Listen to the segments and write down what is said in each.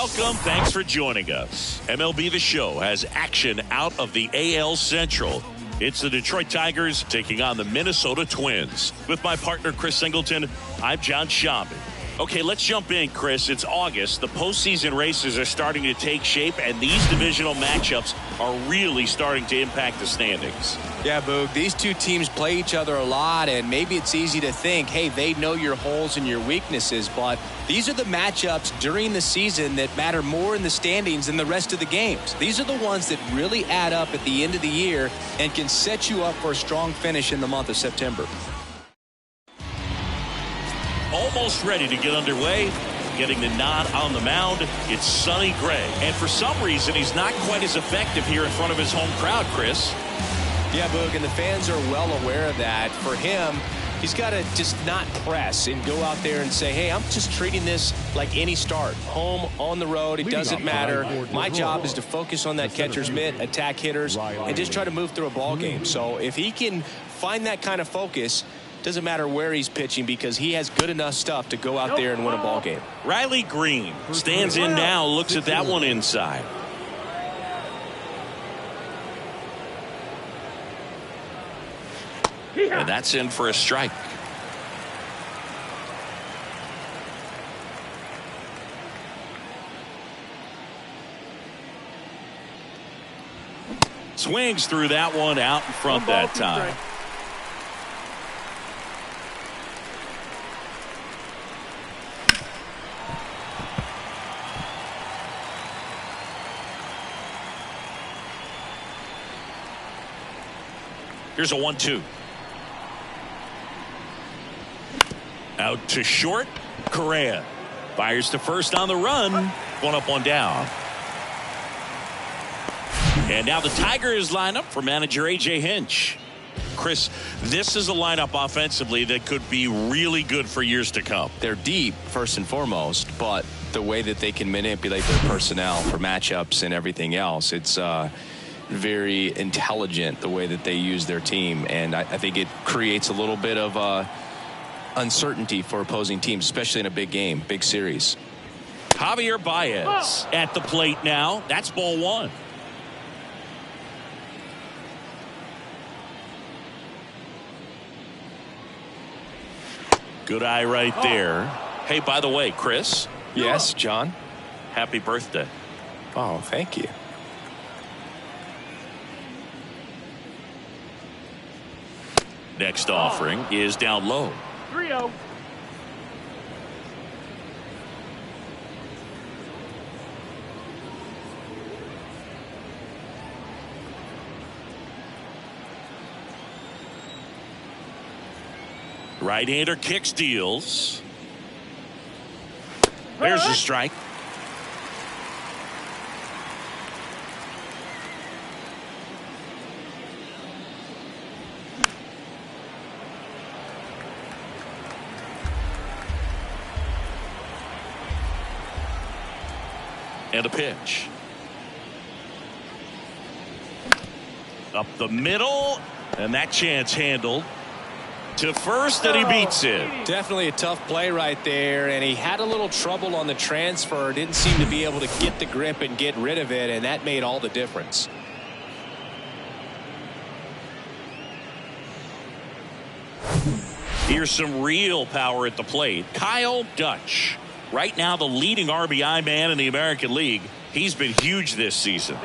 Welcome. Thanks for joining us. MLB The Show has action out of the AL Central. It's the Detroit Tigers taking on the Minnesota Twins. With my partner, Chris Singleton, I'm John Shambi. Okay, let's jump in, Chris. It's August. The postseason races are starting to take shape, and these divisional matchups are really starting to impact the standings. Yeah, Boog, these two teams play each other a lot, and maybe it's easy to think, hey, they know your holes and your weaknesses, but these are the matchups during the season that matter more in the standings than the rest of the games. These are the ones that really add up at the end of the year and can set you up for a strong finish in the month of September. Almost ready to get underway. Getting the nod on the mound, it's Sonny Gray. And for some reason, he's not quite as effective here in front of his home crowd, Chris. Yeah, Boog, and the fans are well aware of that. For him, he's got to just not press and go out there and say, hey, I'm just treating this like any start. Home, on the road, it doesn't matter. My job is to focus on that catcher's mitt, attack hitters, and just try to move through a ball game. So if he can find that kind of focus, doesn't matter where he's pitching because he has good enough stuff to go out there and win a ball game. Riley Green stands in now, looks at that one inside. And that's in for a strike. Swings through that one out in front that time. Here's a 1-2. Out to short. Correa fires to first on the run. One up, one down. And now the Tigers line up for manager A.J. Hinch. Chris, this is a lineup offensively that could be really good for years to come. They're deep, first and foremost, but the way that they can manipulate their personnel for matchups and everything else, it's very intelligent the way that they use their team, and I think it creates a little bit of uncertainty for opposing teams, especially in a big game, big series. Javier Baez at the plate now. That's ball one. Good eye right there. Hey, by the way, Chris. Yes, John. Happy birthday. Oh, thank you. Next offering is down low. 3-0. Right-hander kick steals. There's a strike. And a pitch. Up the middle, and that chance handled. To first, and he beats it. Definitely a tough play right there, and he had a little trouble on the transfer. Didn't seem to be able to get the grip and get rid of it, and that made all the difference. Here's some real power at the plate. Kyle Dutch. Right now the leading RBI man in the American League. He's been huge this season.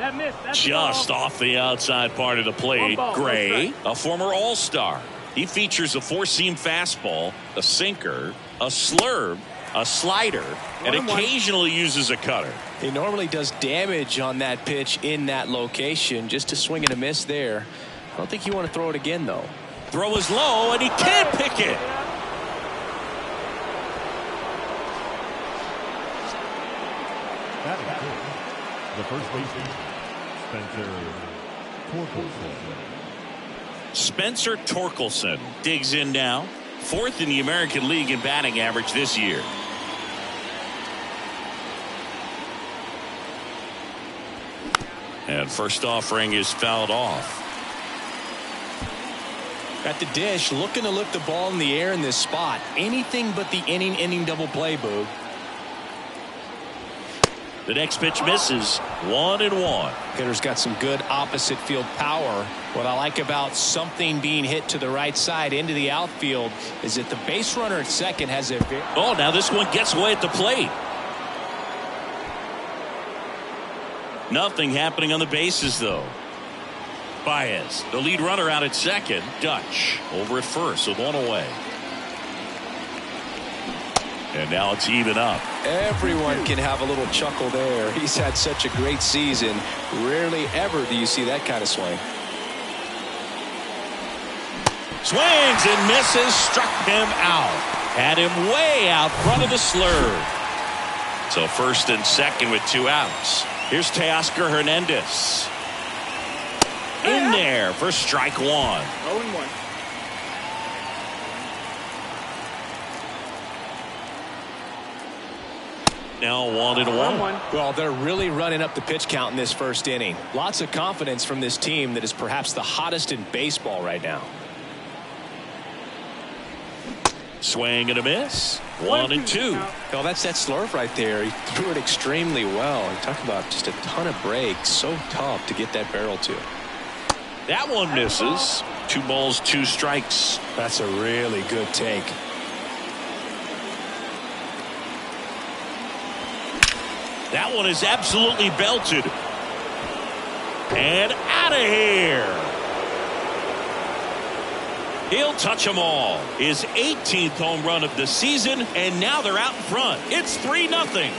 Just off the outside part of the plate. Gray, a former All-Star. He features a four-seam fastball, a sinker, a slurve, a slider, and occasionally uses a cutter. He normally does damage on that pitch in that location. Just a swing and a miss there. I don't think you want to throw it again, though. Throw is low, and he can't pick it. The first baseman, Spencer Torkelson. Spencer Torkelson digs in now. Fourth in the American League in batting average this year. And first offering is fouled off. At the dish, looking to lift the ball in the air in this spot. Anything but the inning double play, Boog. The next pitch misses. 1-1. Hitter's got some good opposite field power. What I like about something being hit to the right side into the outfield is that the base runner at second has a... Oh, now this one gets away at the plate. Nothing happening on the bases, though. Baez, the lead runner out at second. Dutch over at first with one away. And now it's even up. Everyone can have a little chuckle there. He's had such a great season. Rarely ever do you see that kind of swing. Swings and misses. Struck him out. Had him way out front of the slurve. So first and second with 2 outs. Here's Teoscar Hernandez. In there for strike 1. 0-1. Now 1-1. Well, they're really running up the pitch count in this first inning. Lots of confidence from this team that is perhaps the hottest in baseball right now. Swing and a miss. 1-2. Well, that's that slurve right there. He threw it extremely well. And talk about just a ton of breaks. So tough to get that barrel to. That one misses. 2 balls, 2 strikes. That's a really good take. That one is absolutely belted. And out of here. He'll touch them all. His 18th home run of the season, and now they're out in front. It's 3-0.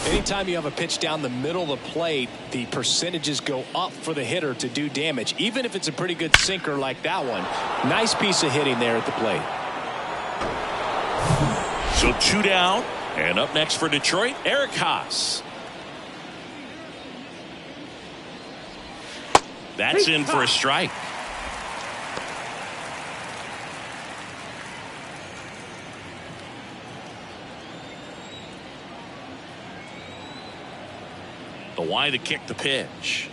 Anytime you have a pitch down the middle of the plate, the percentages go up for the hitter to do damage, even if it's a pretty good sinker like that one. Nice piece of hitting there at the plate. So 2 down, and up next for Detroit, Eric Haas. That's in for a strike. The wide to kick the pitch.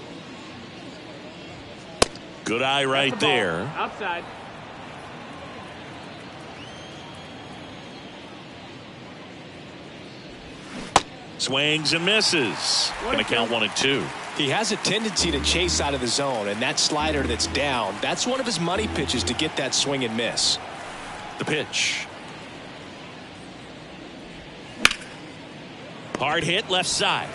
Good eye right there. Outside. Swings and misses. Going to count 1-2. He has a tendency to chase out of the zone, and that slider that's down, that's one of his money pitches to get that swing and miss. The pitch. Hard hit left side.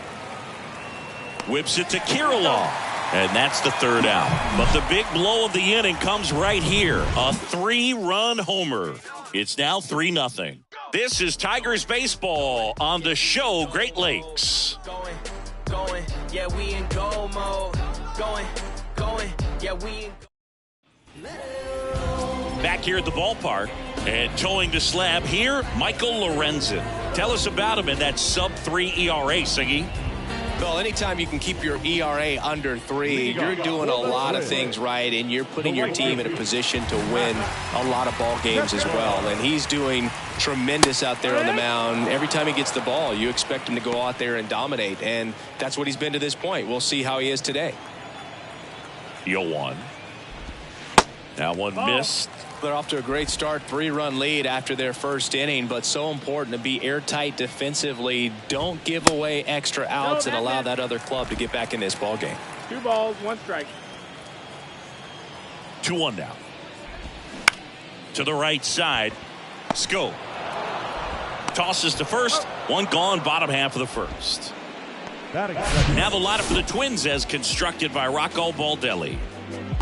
Whips it to Kirilloff. And that's the 3rd out. But the big blow of the inning comes right here. A 3-run homer. It's now 3-0. This is Tigers baseball on the show Great Lakes. Going, yeah, we in go mode. Going, yeah, we in. Back here at the ballpark and towing the slab here, Michael Lorenzen. Tell us about him in that sub-3 ERA, Siggy. Well, anytime you can keep your ERA under 3, you're doing a lot of things right, and you're putting your team in a position to win a lot of ball games as well. And he's doing tremendous out there on the mound. Every time he gets the ball, you expect him to go out there and dominate, and that's what he's been to this point. We'll see how he is today. 0-1. Now one missed. They're off to a great start, 3-run lead after their first inning, but so important to be airtight defensively. Don't give away extra outs and allow that other club to get back in this ball game. 2 balls, 1 strike. 2-1 now. To the right side. Scope. Tosses to first. 1 gone, bottom half of the first. Now the lineup for the Twins as constructed by Rocco Baldelli.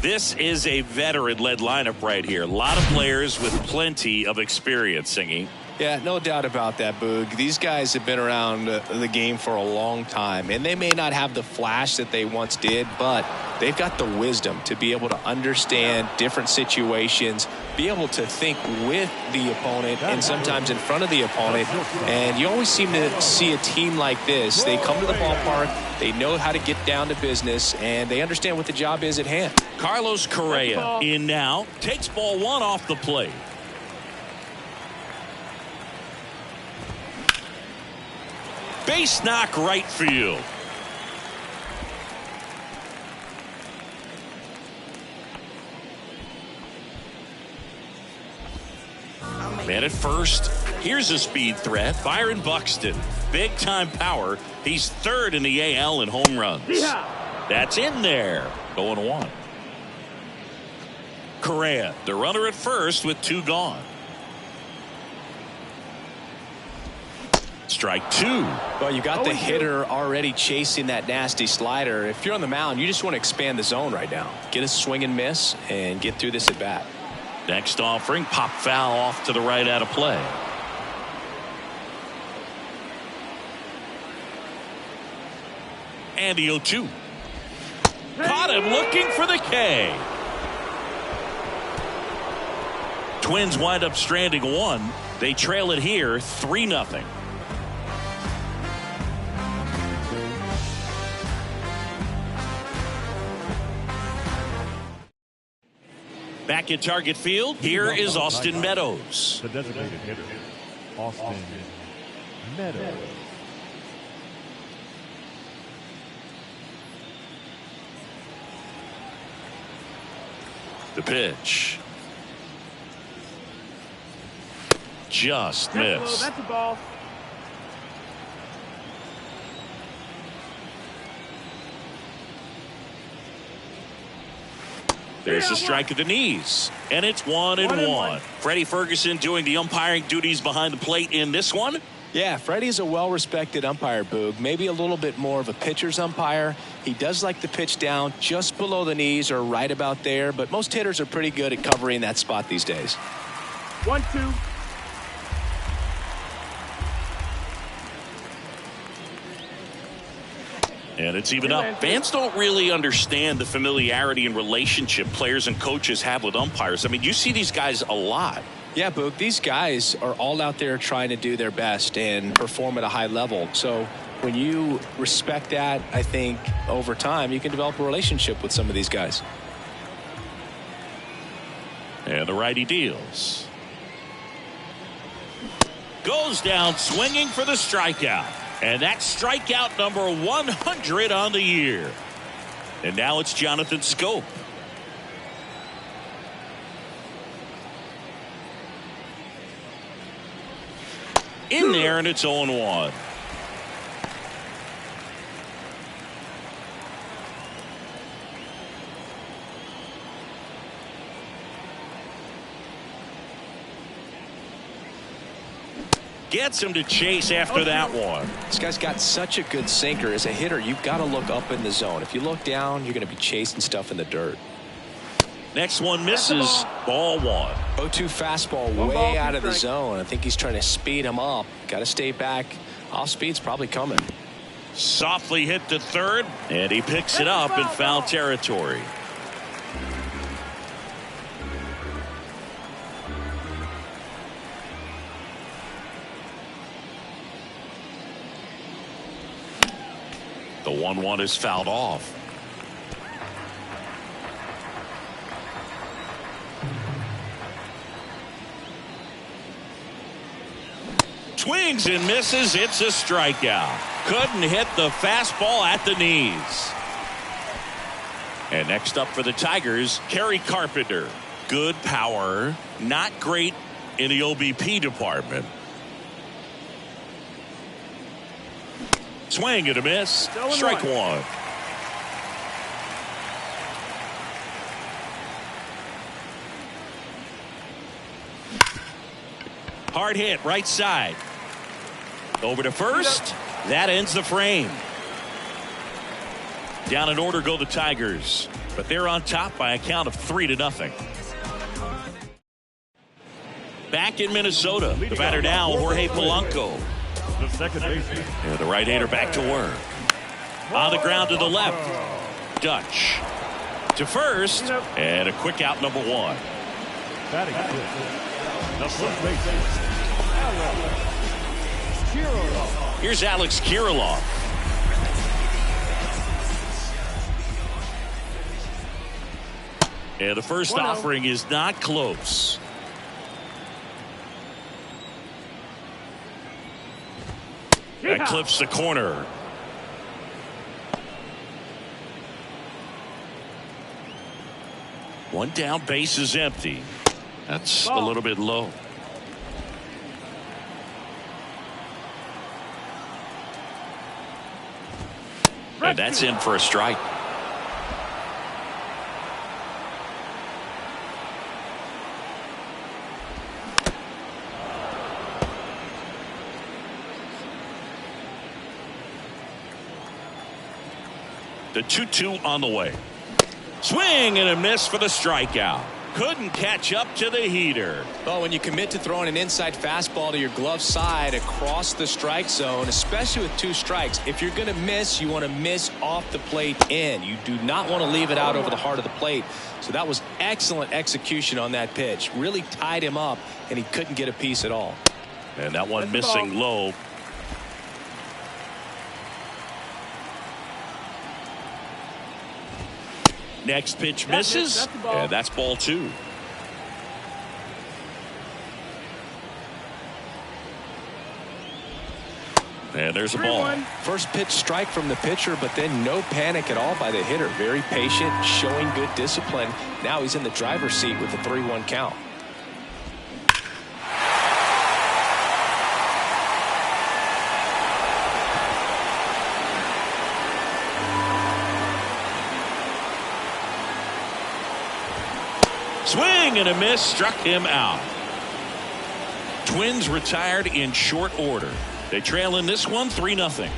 This is a veteran-led lineup right here. A lot of players with plenty of experience, Singy. Yeah, no doubt about that, Boog. These guys have been around the game for a long time, and they may not have the flash that they once did, but they've got the wisdom to be able to understand different situations, be able to think with the opponent and sometimes in front of the opponent. And you always seem to see a team like this. They come to the ballpark, they know how to get down to business, and they understand what the job is at hand. Carlos Correa in now, takes ball 1 off the plate. Base knock right field. Man at first. Here's a speed threat. Byron Buxton. Big time power. He's third in the AL in home runs. That's in there. 0-1. Correa, the runner at first with 2 gone. Strike 2. Well, you got the hitter already chasing that nasty slider. If you're on the mound, you just want to expand the zone right now. Get a swing and miss and get through this at bat. Next offering, pop foul off to the right out of play. And the 0-2. Caught him looking for the K. Twins wind up stranding 1. They trail it here 3-0. Back at Target Field, here is Austin Meadows. The designated hitter, Austin Meadows. The pitch. Just missed. That's a ball. There's a strike at the knees, and it's 1-1. Freddie Ferguson doing the umpiring duties behind the plate in this one. Yeah, Freddie's a well-respected umpire, Boog. Maybe a little bit more of a pitcher's umpire. He does like the pitch down just below the knees or right about there, but most hitters are pretty good at covering that spot these days. 1-2. And it's even up. Fans don't really understand the familiarity and relationship players and coaches have with umpires. I mean, you see these guys a lot. Yeah, Boog, these guys are all out there trying to do their best and perform at a high level. So when you respect that, I think over time you can develop a relationship with some of these guys. And the righty deals. Goes down swinging for the strikeout. And that's strikeout number 100 on the year. And now it's Jonathan Schoop. In there, and it's 0-1. Gets him to chase after that one. This guy's got such a good sinker. As a hitter, you've got to look up in the zone. If you look down, you're going to be chasing stuff in the dirt. Next one misses. Ball 1. 0-2 fastball way out of the zone. I think he's trying to speed him up. Got to stay back. Off speed's probably coming. Softly hit to third, and he picks it up in foul territory. The 1-1 is fouled off. Swings and misses. It's a strikeout. Couldn't hit the fastball at the knees. And next up for the Tigers, Kerry Carpenter. Good power. Not great in the OBP department. Swing and a miss. Strike 1. Hard hit right side. Over to first. That ends the frame. Down in order go the Tigers, but they're on top by a count of 3-0. Back in Minnesota, the batter now, Jorge Polanco. The second baseman. And the right-hander back to work. On the ground to the left. Dutch to first, and a quick out, number 1. Batting fifth. The first baseman. Here's Alex Kirilloff. And the first offering is not close. That clips the corner. One down, base is empty. That's a little bit low. And that's in for a strike. The 2-2 on the way. Swing and a miss for the strikeout. Couldn't catch up to the heater. Well, when you commit to throwing an inside fastball to your glove side across the strike zone, especially with 2 strikes, if you're going to miss, you want to miss off the plate in. You do not want to leave it out over the heart of the plate. So that was excellent execution on that pitch. Really tied him up, and he couldn't get a piece at all. And that one missing low. Next pitch misses, and that's ball 2. And there's a ball. First pitch strike from the pitcher, but then no panic at all by the hitter. Very patient, showing good discipline. Now he's in the driver's seat with a 3-1 count. Swing and a miss, struck him out. Twins retired in short order. They trail in this one 3-0.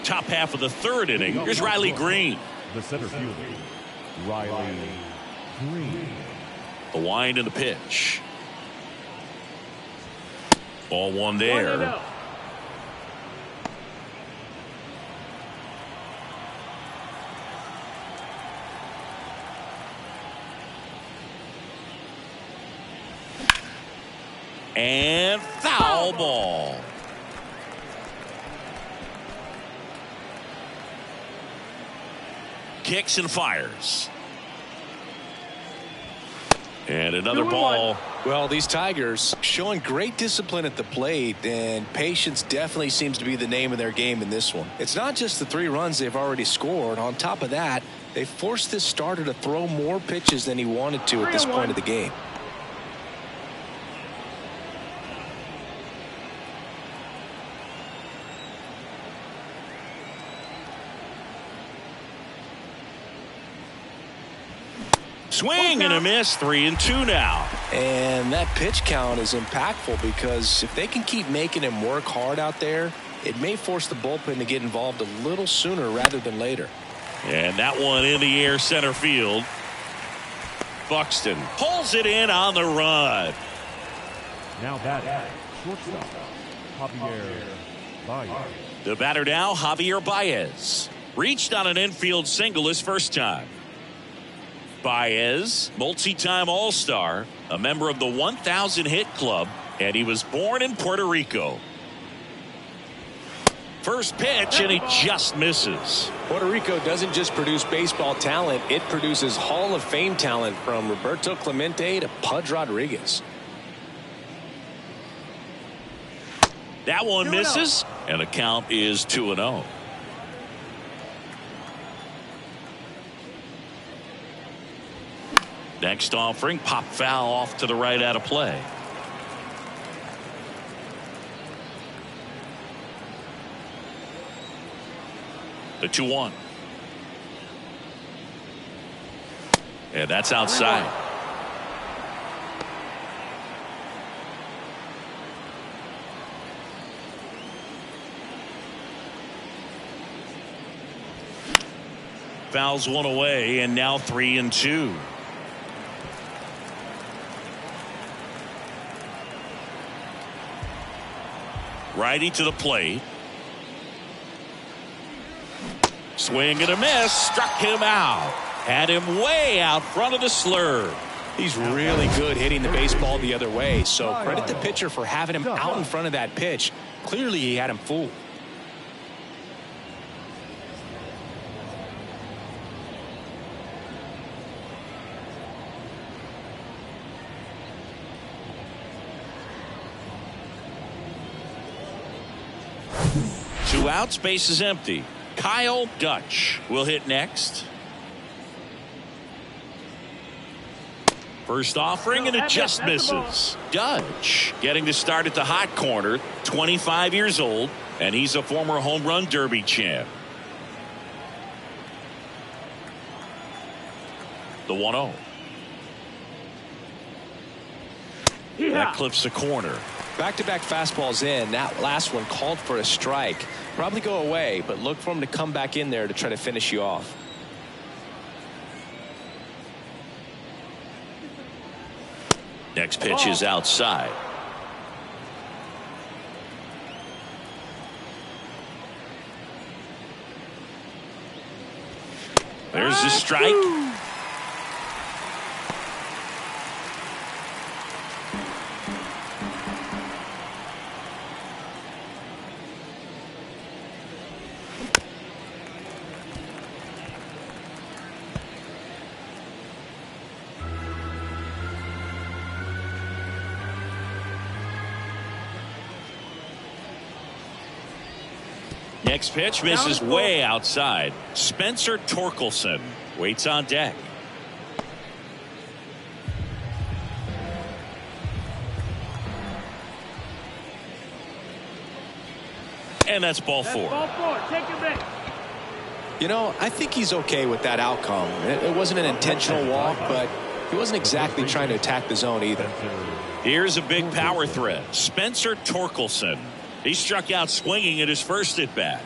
Top half of the 3rd inning. Here's Riley Green. The center fielder, Riley Green. The wind and the pitch. Ball 1 there. And foul ball. Kicks and fires. And another ball. Well, these Tigers showing great discipline at the plate, and patience definitely seems to be the name of their game in this one. It's not just the 3 runs they've already scored. On top of that, they forced this starter to throw more pitches than he wanted to at this point of the game. Swing and a miss, 3-2 now. And that pitch count is impactful because if they can keep making him work hard out there, it may force the bullpen to get involved a little sooner rather than later. And that one in the air center field. Buxton pulls it in on the run. Now batting, shortstop, Javier Baez. The batter now, Javier Baez. Reached on an infield single his first time. Baez, multi-time All-Star, a member of the 1,000 hit club, and he was born in Puerto Rico. First pitch, and he just misses. Puerto Rico doesn't just produce baseball talent, it produces Hall of Fame talent from Roberto Clemente to Pudge Rodriguez. That one misses, and the count is 2-0. Next offering, pop foul off to the right out of play. The 2-1. And that's outside. Fouls one away, and now 3-2. Righty to the plate. Swing and a miss. Struck him out. Had him way out front of the slurve. He's really good hitting the baseball the other way, so credit the pitcher for having him out in front of that pitch. Clearly he had him fooled. Two outs, base is empty. Kyle Dutch will hit next. First offering, and it just misses. Judge getting the start at the hot corner, 25 years old, and he's a former home run derby champ. The 1-0. That clips the corner. Back-to-back fastballs in. That last one called for a strike. Probably go away, but look for him to come back in there to try to finish you off. Next pitch is outside. There's the strike. Next pitch misses way outside. Spencer Torkelson waits on deck. And that's ball four. Take your base. You know, I think he's okay with that outcome. It wasn't an intentional walk, but he wasn't exactly trying to attack the zone either. Here's a big power threat. Spencer Torkelson. He struck out swinging at his first at bat.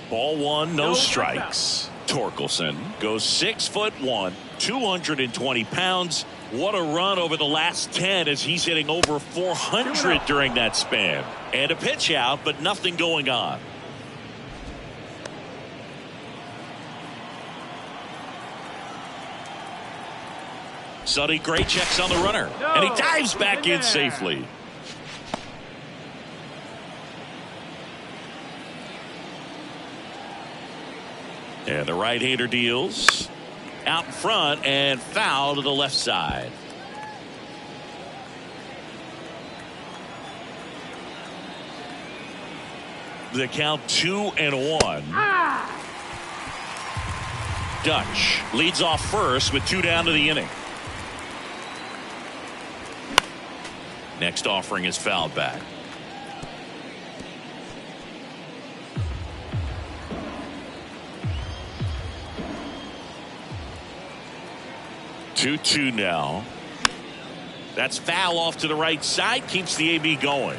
Ball one, no strikes. Torkelson goes 6'1", 220 pounds. What a run over the last 10 as he's hitting over 400 during that span. And a pitch out, but nothing going on. Sonny Gray checks on the runner, and he dives back in safely. And the right-hander deals out in front and foul to the left side. The count 2-1. Dutch leads off first with 2 down to the inning. Next offering is fouled back. Two now. That's foul off to the right side. Keeps the AB going.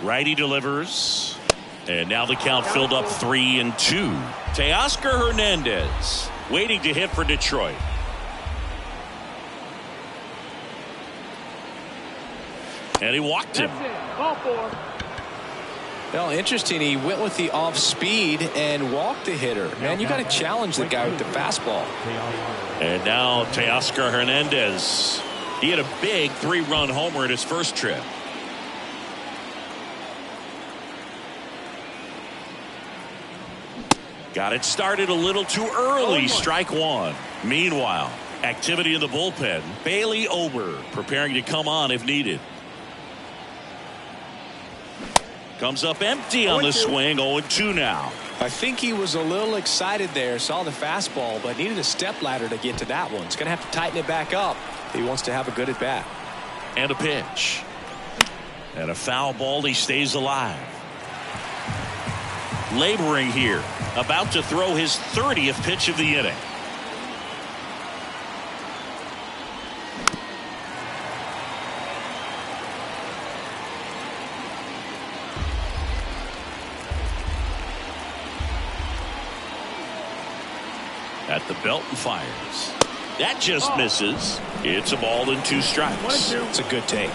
Righty delivers. And now the count filled up 3-2. Teoscar Hernandez waiting to hit for Detroit. And he walked him. Ball four. Well, interesting. He went with the off speed and walked the hitter. Man, you got to challenge the guy with the fastball. And now Teoscar Hernandez. He had a big 3-run homer at his first trip. Got it started a little too early. Strike one. Meanwhile, activity in the bullpen. Bailey Ober preparing to come on if needed. Comes up empty on the swing. 0-2 now. I think he was a little excited there. Saw the fastball, but needed a step ladder to get to that one. He's going to have to tighten it back up if he wants to have a good at bat. And a pitch. And a foul ball. He stays alive. Laboring here. About to throw his 30th pitch of the inning. At the belt and fires. That just misses. It's a ball and 2 strikes. It's a good take.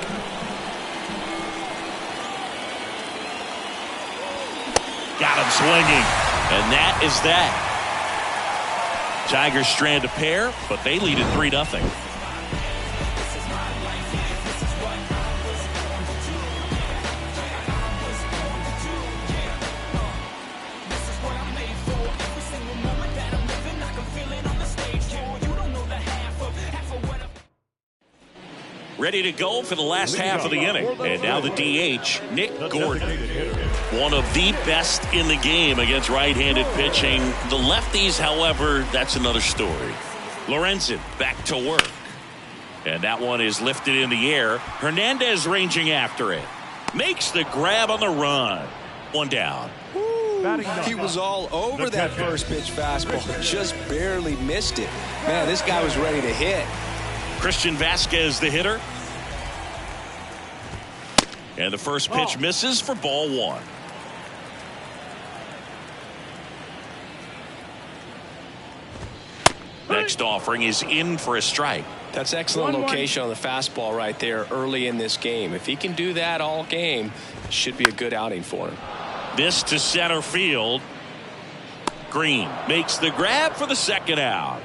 Got him swinging. And that is that. Tigers strand a pair, but they lead it 3-0. ready to go for the last half of the inning. And now the DH, Nick Gordon. One of the best in the game against right-handed pitching. The lefties, however, that's another story. Lorenzen back to work. And that one is lifted in the air. Hernandez ranging after it. Makes the grab on the run. One down. He was all over that first pitch fastball. Just barely missed it. Man, this guy was ready to hit. Christian Vasquez, the hitter. And the first pitch misses for ball one. Next offering is in for a strike. That's excellent location on the fastball right there early in this game. If he can do that all game, it should be a good outing for him. This to center field. Green makes the grab for the second out.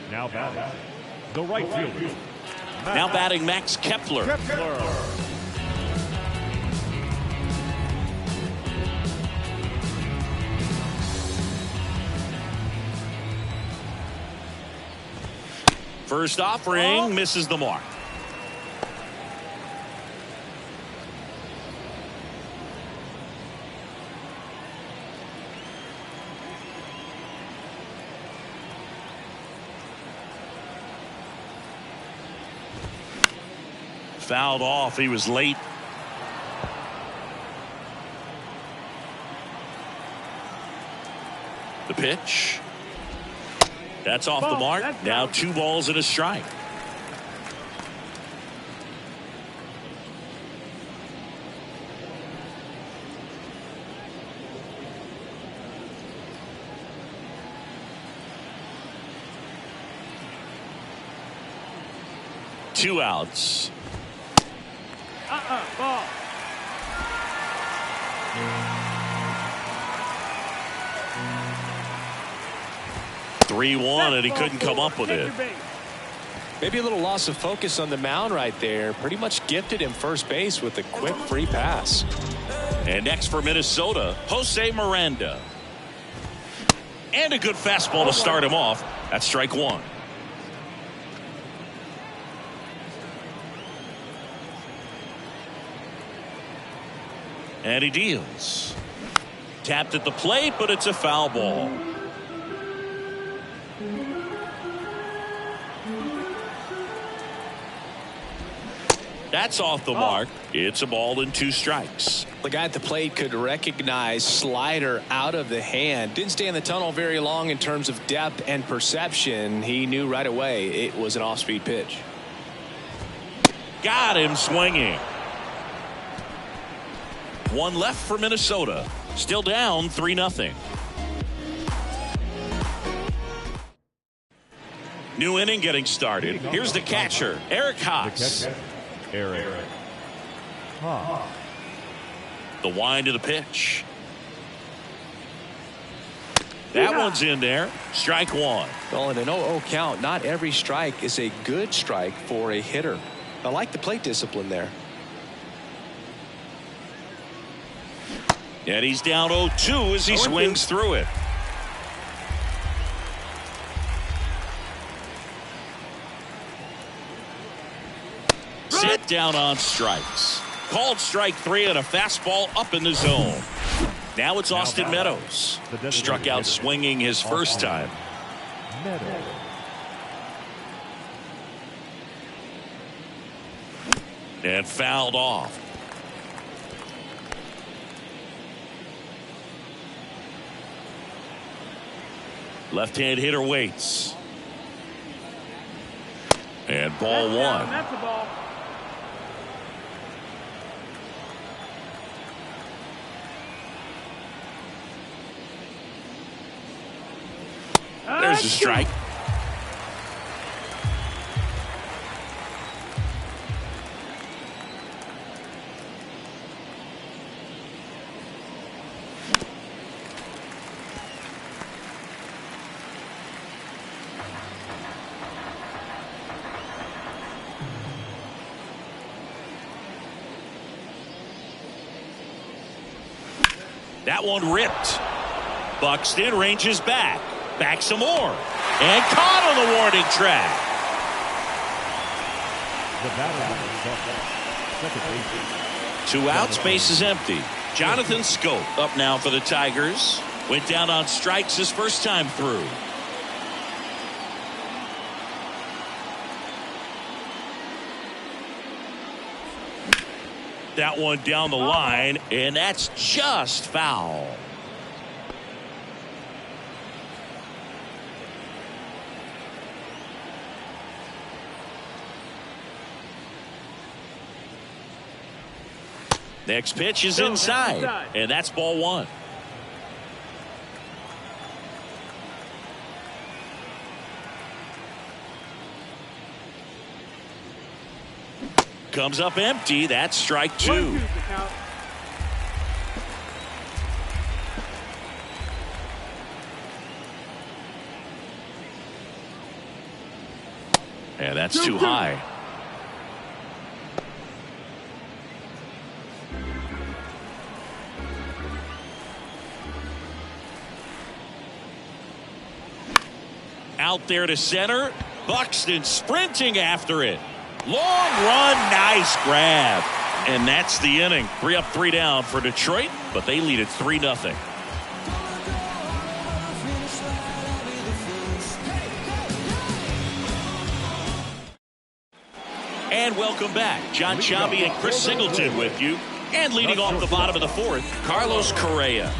Now batting, the right fielder. Now batting Max Kepler. First offering misses the mark. Fouled off. He was late. The pitch. That's off the mark. Now 2 balls and a strike. Two outs. Ball. 3-1, and he couldn't come up with it. Maybe a little loss of focus on the mound right there. Pretty much gifted him first base with a quick free pass. And next for Minnesota, Jose Miranda. And a good fastball to start him off. That's strike one. And he deals. Tapped at the plate, but it's a foul ball. That's off the mark. It's a ball and 2 strikes. The guy at the plate could recognize slider out of the hand. Didn't stay in the tunnel very long in terms of depth and perception. He knew right away it was an off-speed pitch. Got him swinging. 1 left for Minnesota. Still down 3-0. New inning getting started. Here's the catcher, Eric Haas. Eric Haas. The wind of the pitch. That one's in there. Strike one. Well, in an 0-0 count, not every strike is a good strike for a hitter. I like the plate discipline there. And he's down 0-2 as he swings through it. Set down on strikes. Called strike 3 and a fastball up in the zone. Now it's Austin Meadows. Struck out swinging his first time. And fouled off. Left-hand hitter waits. And ball one. That's a ball. There's a strike. That one ripped. Buxton ranges back. Back some more. And caught on the warning track. The batter second base. 2 outs, base is empty. Jonathan Schoop up now for the Tigers. Went down on strikes his first time through. That one down the line, and that's just foul. Next pitch is inside, and that's ball 1. Comes up empty. That's strike 2. And that's too high. Out there to center. Buxton sprinting after it. Long run, nice grab. And that's the inning. 3 up, 3 down for Detroit, but they lead it 3-0. And welcome back. John Sciambi and Chris Singleton with you. And leading off the bottom of the 4th, Carlos Correa.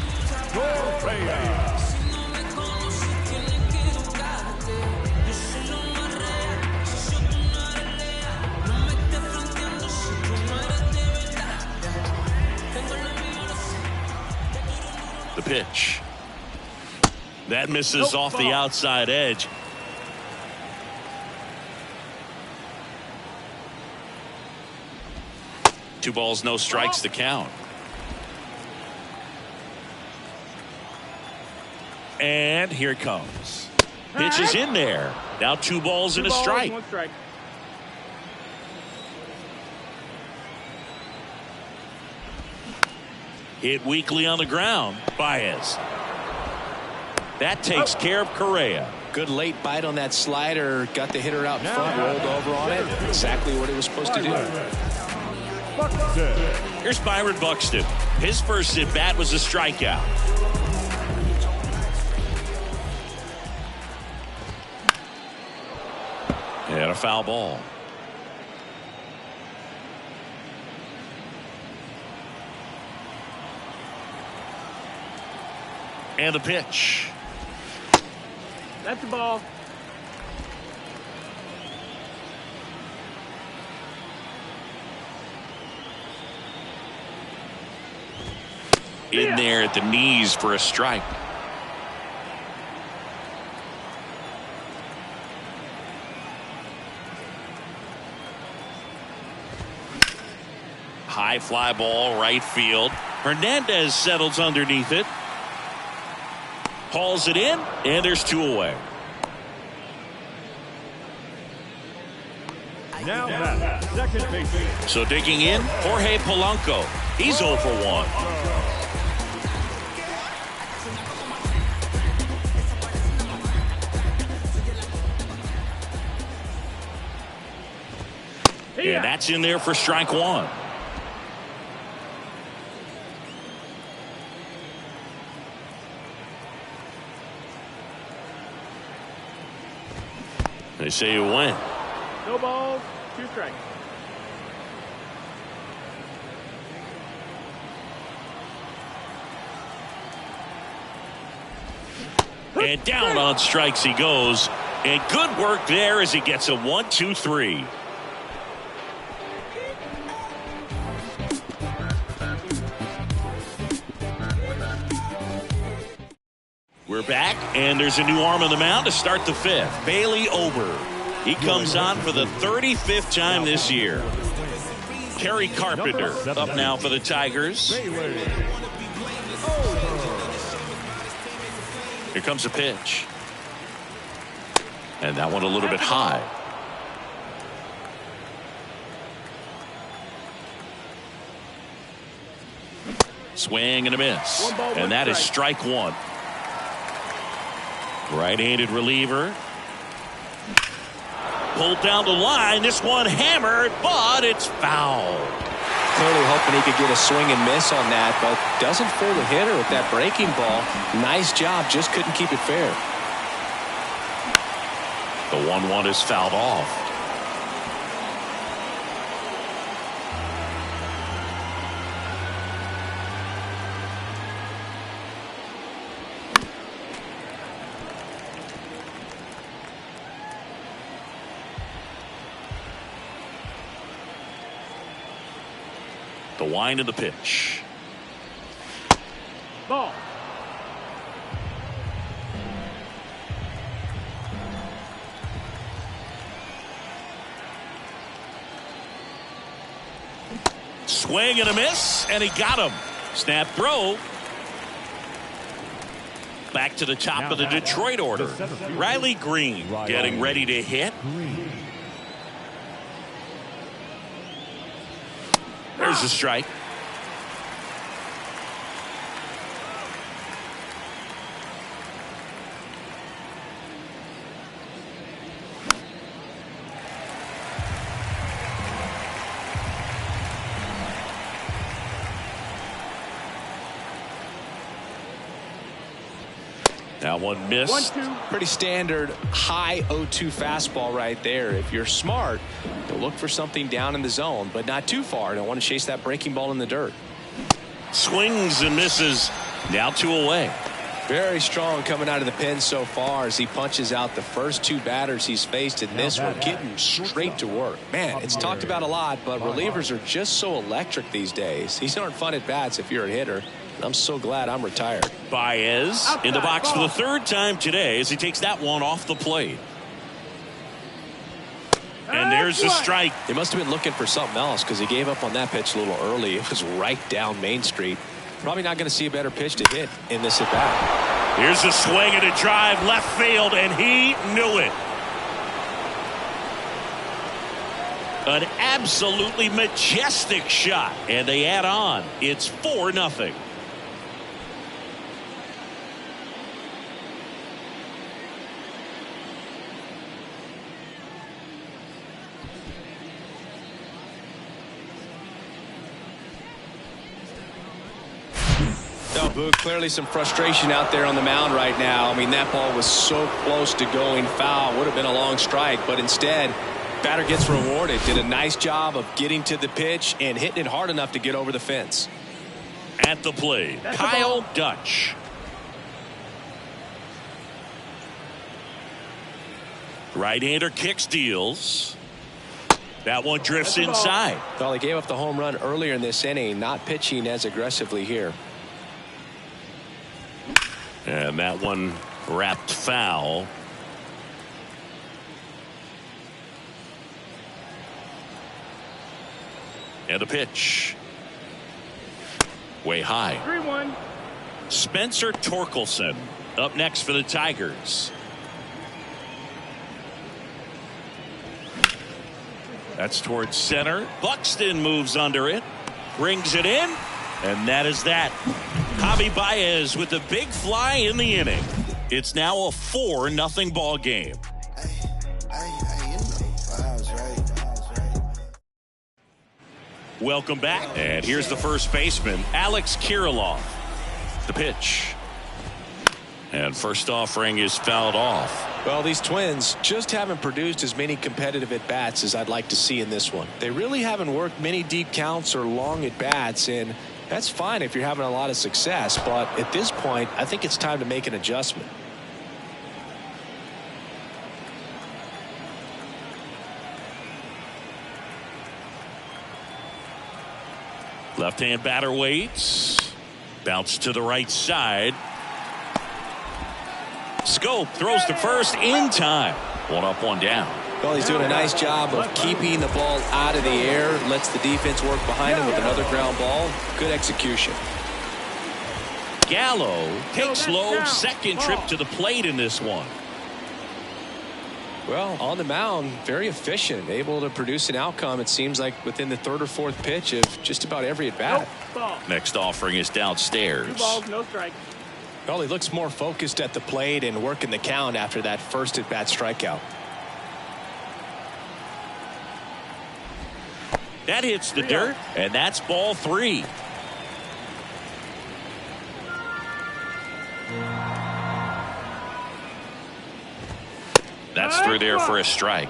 The pitch. That misses off the outside edge. Two balls, no strikes to count. And here it comes. Pitch is in there. Now 2 balls and a strike. 1 strike. Hit weakly on the ground. Baez. That takes care of Correa. Good late bite on that slider. Got the hitter out in front, rolled over on it. Exactly what it was supposed to do. Here's Byron Buxton. His first at bat was a strikeout. And a foul ball. And the pitch. That's the ball. In there at the knees for a strike. High fly ball, right field. Hernandez settles underneath it. Hauls it in, and there's 2 away. Now that second baseman. So digging in, Jorge Polanco. He's 0 for 1. And that's in there for strike 1. They say you win. No balls, 2 strikes. And down on strikes he goes. And good work there as he gets a 1-2-3. We're back, and there's a new arm on the mound to start the 5th. Bailey Ober. He comes on for the 35th time this year. Kerry Carpenter up now for the Tigers. Here comes a pitch. And that one a little bit high. Swing and a miss. And that is strike 1. Right-handed reliever. Pulled down the line. This one hammered, but it's foul. Clearly hoping he could get a swing and miss on that, but doesn't fool the hitter with that breaking ball. Nice job, just couldn't keep it fair. The 1-1 is fouled off. The wind of the pitch. Ball. Swing and a miss, and he got him. Snap throw. Back to the top of the Detroit order. Riley Green getting ready to hit. There's a strike. That one missed. 1-2. Pretty standard high 0-2 fastball right there. If you're smart, you'll look for something down in the zone, but not too far. Don't want to chase that breaking ball in the dirt. Swings and misses. Now 2 away. Very strong coming out of the pen so far as he punches out the first 2 batters he's faced in this one, getting straight to work. Man, it's talked about a lot, but relievers are just so electric these days. These aren't fun at bats if you're a hitter. I'm so glad I'm retired. Baez in the box for the 3rd time today as he takes that one off the plate. And there's a strike. He must have been looking for something else because he gave up on that pitch a little early. It was right down Main Street. Probably not going to see a better pitch to hit in this at bat. Here's a swing and a drive left field, and he knew it. An absolutely majestic shot, and they add on. It's 4-0. No, Boog, clearly some frustration out there on the mound right now. I mean, that ball was so close to going foul. Would have been a long strike, but instead, batter gets rewarded. Did a nice job of getting to the pitch and hitting it hard enough to get over the fence. At the plate, Kyle Dutch. Right-hander kicks, deals. That one drifts inside. Well, he gave up the home run earlier in this inning, not pitching as aggressively here. And that one wrapped foul. And the pitch. Way high. 3-1. Spencer Torkelson up next for the Tigers. That's towards center. Buxton moves under it. Brings it in. And that is that. Javi Baez with the big fly in the inning. It's now a 4-0 ball game. Welcome back. And here's the first baseman, Alex Kirilloff. The pitch. And first offering is fouled off. Well, these Twins just haven't produced as many competitive at-bats as I'd like to see in this one. They really haven't worked many deep counts or long at-bats, and that's fine if you're having a lot of success, but at this point, I think it's time to make an adjustment. Left-hand batter waits. Bounce to the right side. Scope throws to first in time. 1 up, 1 down. Well, he's doing a nice job of keeping the ball out of the air. Lets the defense work behind him with another ground ball. Good execution. Gallo takes low, second trip to the plate in this one. Well, on the mound, very efficient, able to produce an outcome, it seems like, within the 3rd or 4th pitch of just about every at-bat. Ball. Next offering is downstairs. 2 balls, no strike. Well, he looks more focused at the plate and working the count after that first at-bat strikeout. That hits the dirt, and that's ball 3. That's through there for a strike.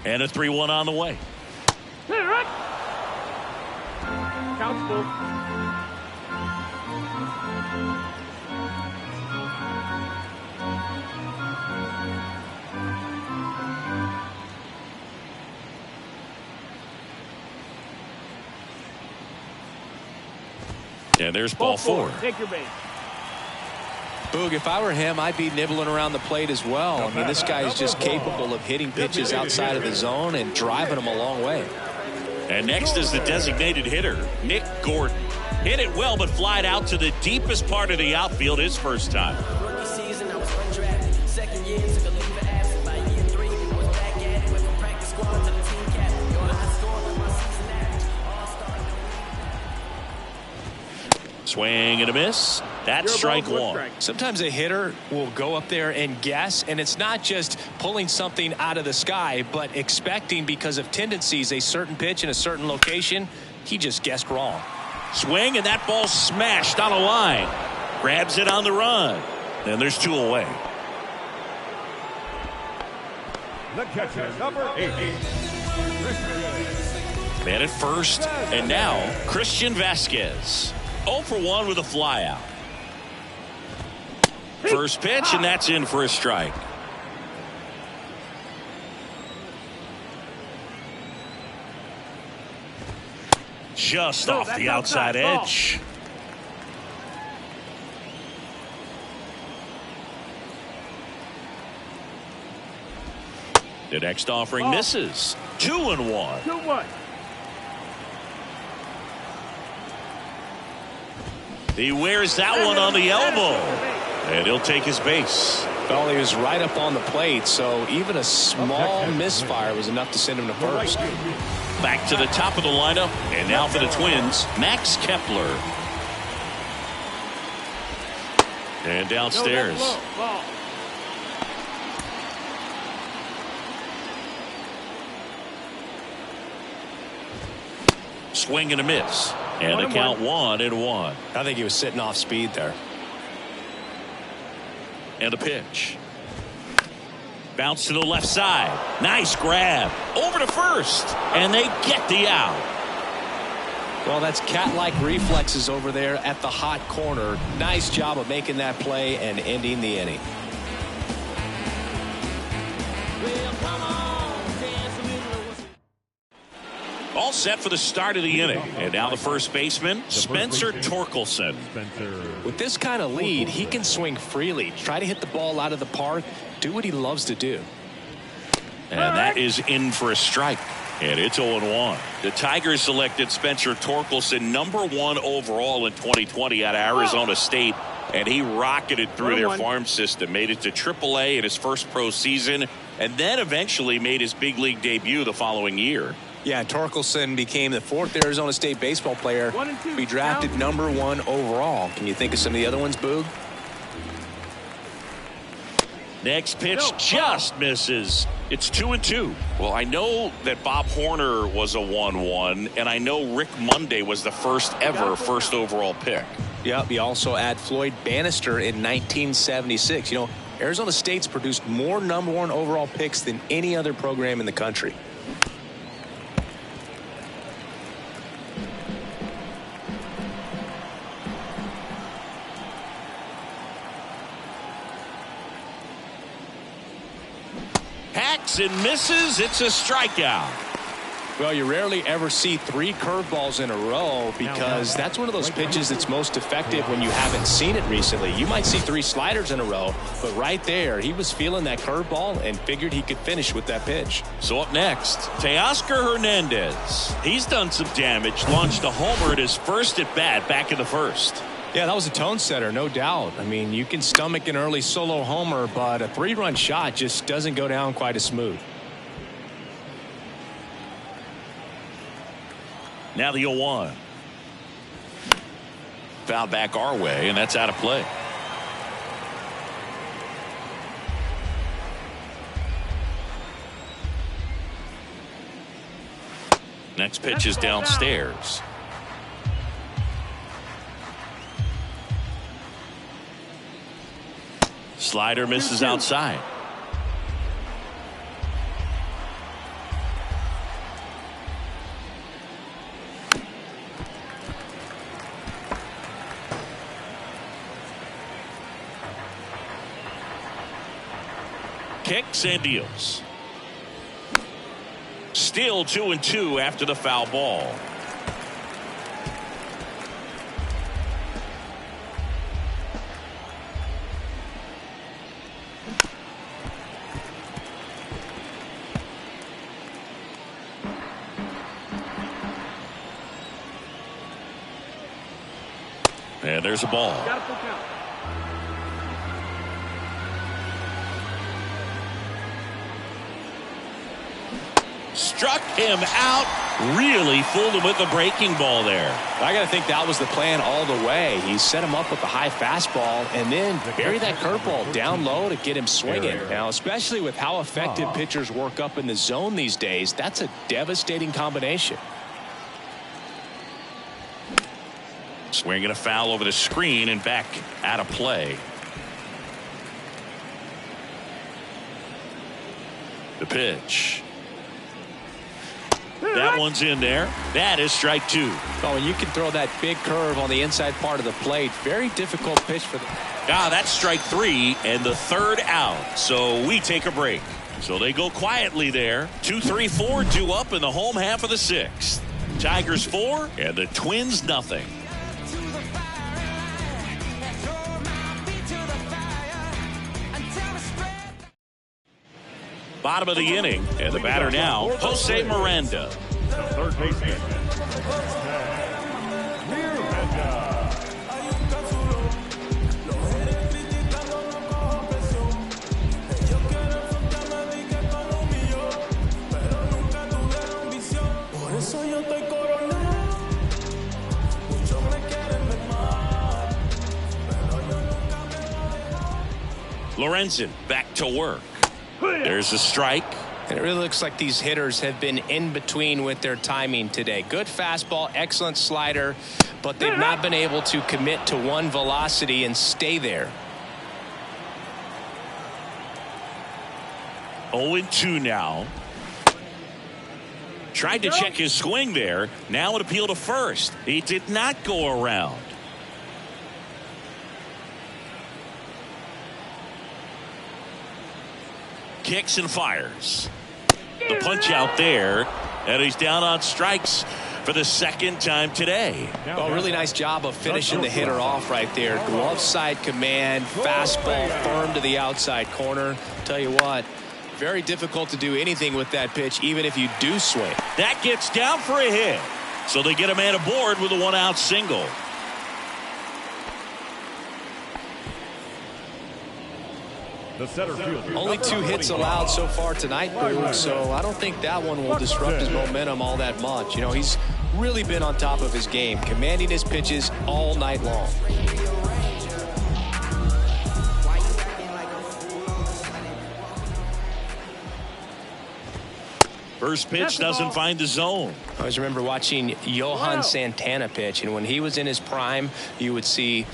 And a 3-1 on the way. Count's full. And there's ball 4. Take your base. Boog, if I were him, I'd be nibbling around the plate as well. I mean, this guy is just capable of hitting pitches outside of the zone and driving them a long way. And next is the designated hitter, Nick Gordon. Hit it well, but flied out to the deepest part of the outfield his first time. Rookie season, I was undrafted. Second year, took a leave of absence. By year 3, I was back at it. Went from practice squad to the team captain. Yo, I scored my season average. All-star. Swing and a miss. That's strike 1. Sometimes a hitter will go up there and guess, and it's not just pulling something out of the sky, but expecting because of tendencies a certain pitch in a certain location. He just guessed wrong. Swing, and that ball smashed on a line. Grabs it on the run. And there's 2 away. The catcher, number 8. Man at first, and now Christian Vasquez. 0 for 1 with a flyout. First pitch, and that's in for a strike. Just off the outside edge. The next offering misses. 2-1. 2-1. He wears that one on the elbow. And he'll take his base. Well, he was right up on the plate, so even a small misfire was enough to send him to first. Back to the top of the lineup, and now for the Twins, Max Kepler. And downstairs. Swing and a miss. And the count 1-1. I think he was sitting off speed there. And a pitch. Bounce to the left side. Nice grab. Over to first. And they get the out. Well, that's cat-like reflexes over there at the hot corner. Nice job of making that play and ending the inning. All set for the start of the inning. And now the first baseman, Spencer Torkelson. With this kind of lead, he can swing freely, try to hit the ball out of the park, do what he loves to do. And that is in for a strike. And it's 0-1. The Tigers selected Spencer Torkelson #1 overall in 2020 out of Arizona State. And he rocketed through their farm system, made it to AAA in his first pro season, and then eventually made his big league debut the following year. Yeah, Torkelson became the 4th Arizona State baseball player 1 and 2. to be drafted #1 overall. Can you think of some of the other ones, Boog? Next pitch just misses. It's 2-2. Well, I know that Bob Horner was a 1-1, and I know Rick Monday was the first overall pick. Yep, you also add Floyd Bannister in 1976. You know, Arizona State's produced more #1 overall picks than any other program in the country. Hacks and misses. It's a strikeout. Well, you rarely ever see 3 curveballs in a row because that's one of those pitches that's most effective when you haven't seen it recently. You might see 3 sliders in a row, but right there, he was feeling that curveball and figured he could finish with that pitch. So up next, Teoscar Hernandez. He's done some damage, launched a homer at his first at bat back in the first. Yeah, that was a tone setter, no doubt. I mean, you can stomach an early solo homer, but a 3-run shot just doesn't go down quite as smooth. Now the 0-1. Foul back our way, and that's out of play. Next pitch is downstairs. Slider misses outside. Kicks and deals. Still 2-2 after the foul ball. And there's a ball. Got a full count. Struck him out. Really fooled him with the breaking ball there. I got to think that was the plan all the way. He set him up with the high fastball and then bury that curveball down low to get him swinging. Now, especially with how effective pitchers work up in the zone these days, that's a devastating combination. Swinging a foul over the screen and back out of play. The pitch. That one's in there. That is strike 2. Oh, and you can throw that big curve on the inside part of the plate. Very difficult pitch for them. That's strike 3 and the 3rd out. So we take a break. So they go quietly there. 2-3-4 due up in the home half of the 6th. Tigers 4 and the Twins nothing. Bottom of the inning, and the batter now, Jose Miranda. Third baseman, Miranda. Lorenzen back to work. There's a strike. And it really looks like these hitters have been in between with their timing today. Good fastball, excellent slider, but they've not been able to commit to one velocity and stay there. 0-2 now. Tried to check his swing there. Now an appeal to first. He did not go around. Kicks and fires. The punch out there, and he's down on strikes for the 2nd time today. Well, really nice job of finishing the hitter off right there. Glove side command, fastball firm to the outside corner. Tell you what, very difficult to do anything with that pitch, even if you do swing. That gets down for a hit. So they get a man aboard with a 1-out single. The center fielder. Only 2 hits allowed so far tonight, Boog, so I don't think that one will disrupt his momentum all that much. You know, he's really been on top of his game, commanding his pitches all night long. First pitch doesn't find the zone. I always remember watching Johan Santana pitch, and when he was in his prime, you would see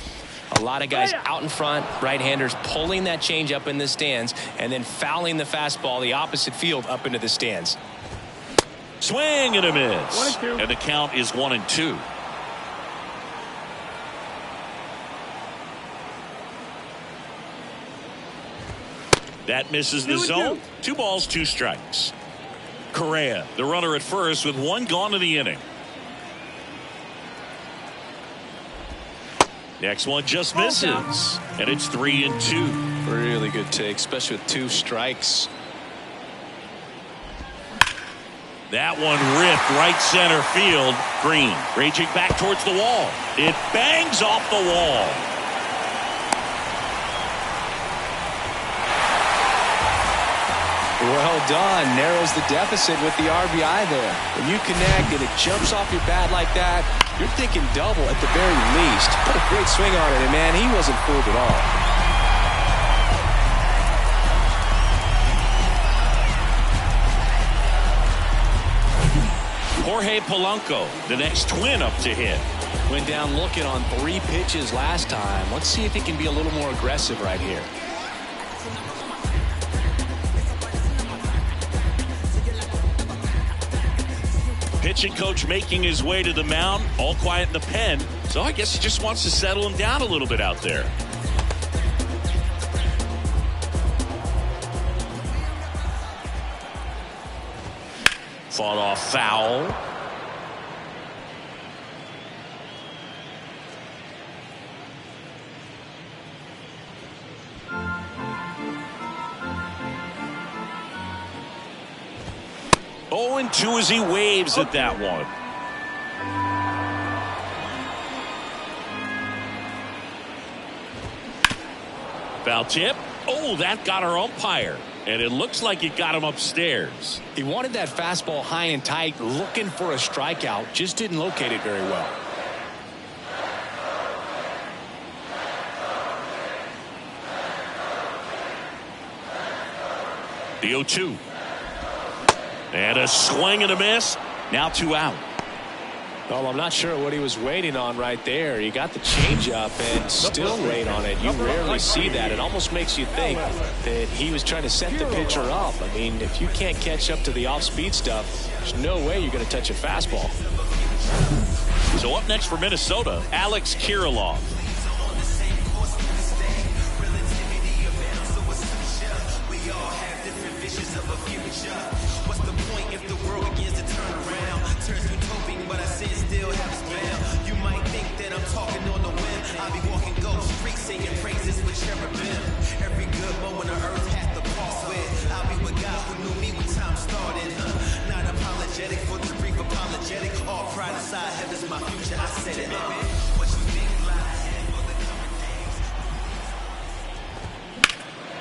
a lot of guys out in front, right-handers pulling that change up in the stands and then fouling the fastball the opposite field up into the stands. Swing and a miss. 1-2. And the count is 1-2. That misses the 2-2. zone. 2 balls, 2 strikes. Correa, the runner at first with 1 gone in the inning. Next one just misses. And it's 3-2. Really good take, especially with 2 strikes. That one ripped right center field. Green raging back towards the wall. It bangs off the wall. Well done. Narrows the deficit with the RBI there. When you connect and it jumps off your bat like that, you're thinking double at the very least. Put a great swing on it, and man, he wasn't fooled at all. Jorge Polanco, the next Twin up to hit. Went down looking on 3 pitches last time. Let's see if he can be a little more aggressive right here. Pitching coach making his way to the mound, all quiet in the pen. So I guess he just wants to settle him down a little bit out there. Fought off foul. Oh, and 2 as he waves at that one. Foul tip. Oh, that got our umpire. And it looks like it got him upstairs. He wanted that fastball high and tight, looking for a strikeout. Just didn't locate it very well. The 0-2. And a swing and a miss. Now 2 out. Well, I'm not sure what he was waiting on right there. He got the changeup and still late on it. You rarely see that. It almost makes you think that he was trying to set the pitcher up. I mean, if you can't catch up to the off-speed stuff, there's no way you're going to touch a fastball. So up next for Minnesota, Alex Kirilloff.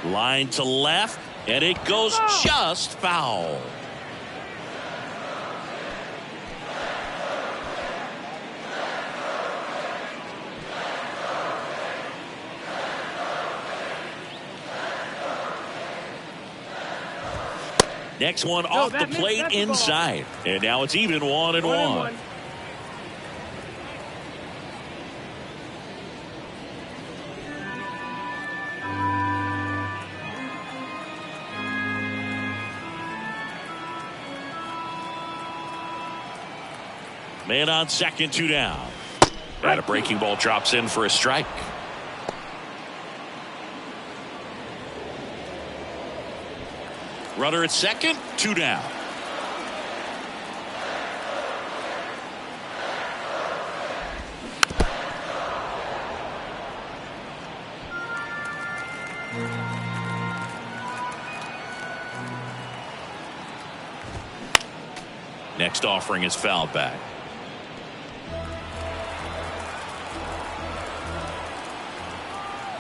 Line to left, and it goes just foul. Next one off the plate inside. And now it's even 1-1. Man on second, 2 down. And a breaking ball drops in for a strike. Runner at second, 2 down. Next offering is fouled back.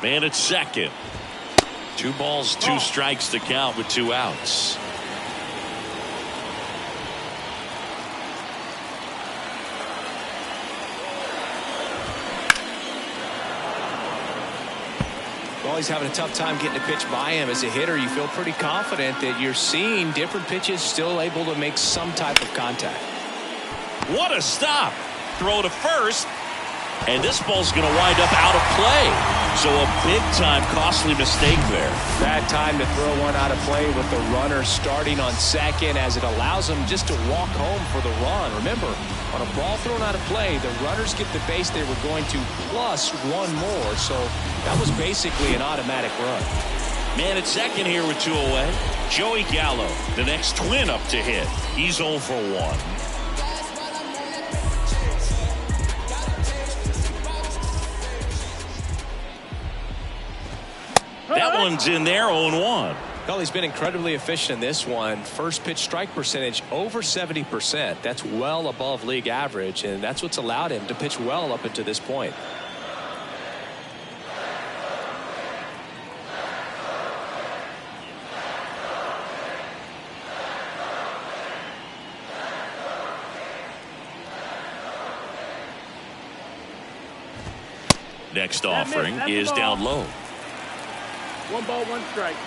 Man at second. 2 balls, 2 strikes to count with 2 outs. Well, he's having a tough time getting a pitch by him. As a hitter, you feel pretty confident that you're seeing different pitches still able to make some type of contact. What a stop. Throw to first. And this ball's going to wind up out of play. So a big-time costly mistake there. Bad time to throw one out of play with the runner starting on second, as it allows him just to walk home for the run. Remember, on a ball thrown out of play, the runners get the base they were going to plus 1 more. So that was basically an automatic run. Man at second here with 2 away. Joey Gallo, the next Twin up to hit. He's 0 for 1. That one's in there, 0-1. Well, he's been incredibly efficient in this one. First pitch strike percentage over 70%. That's well above league average, and that's what's allowed him to pitch well up until this point. Next offering is down low. 1 ball, 1 strike.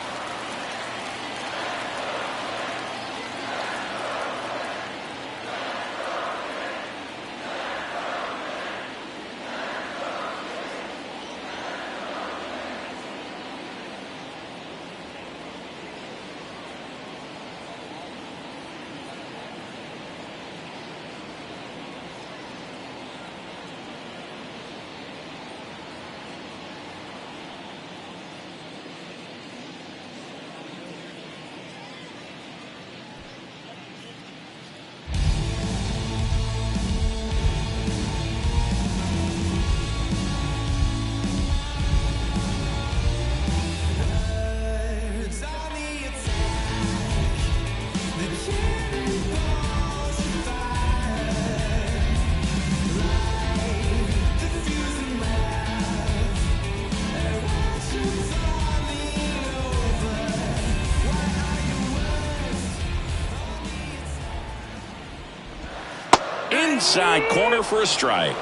Inside corner for a strike.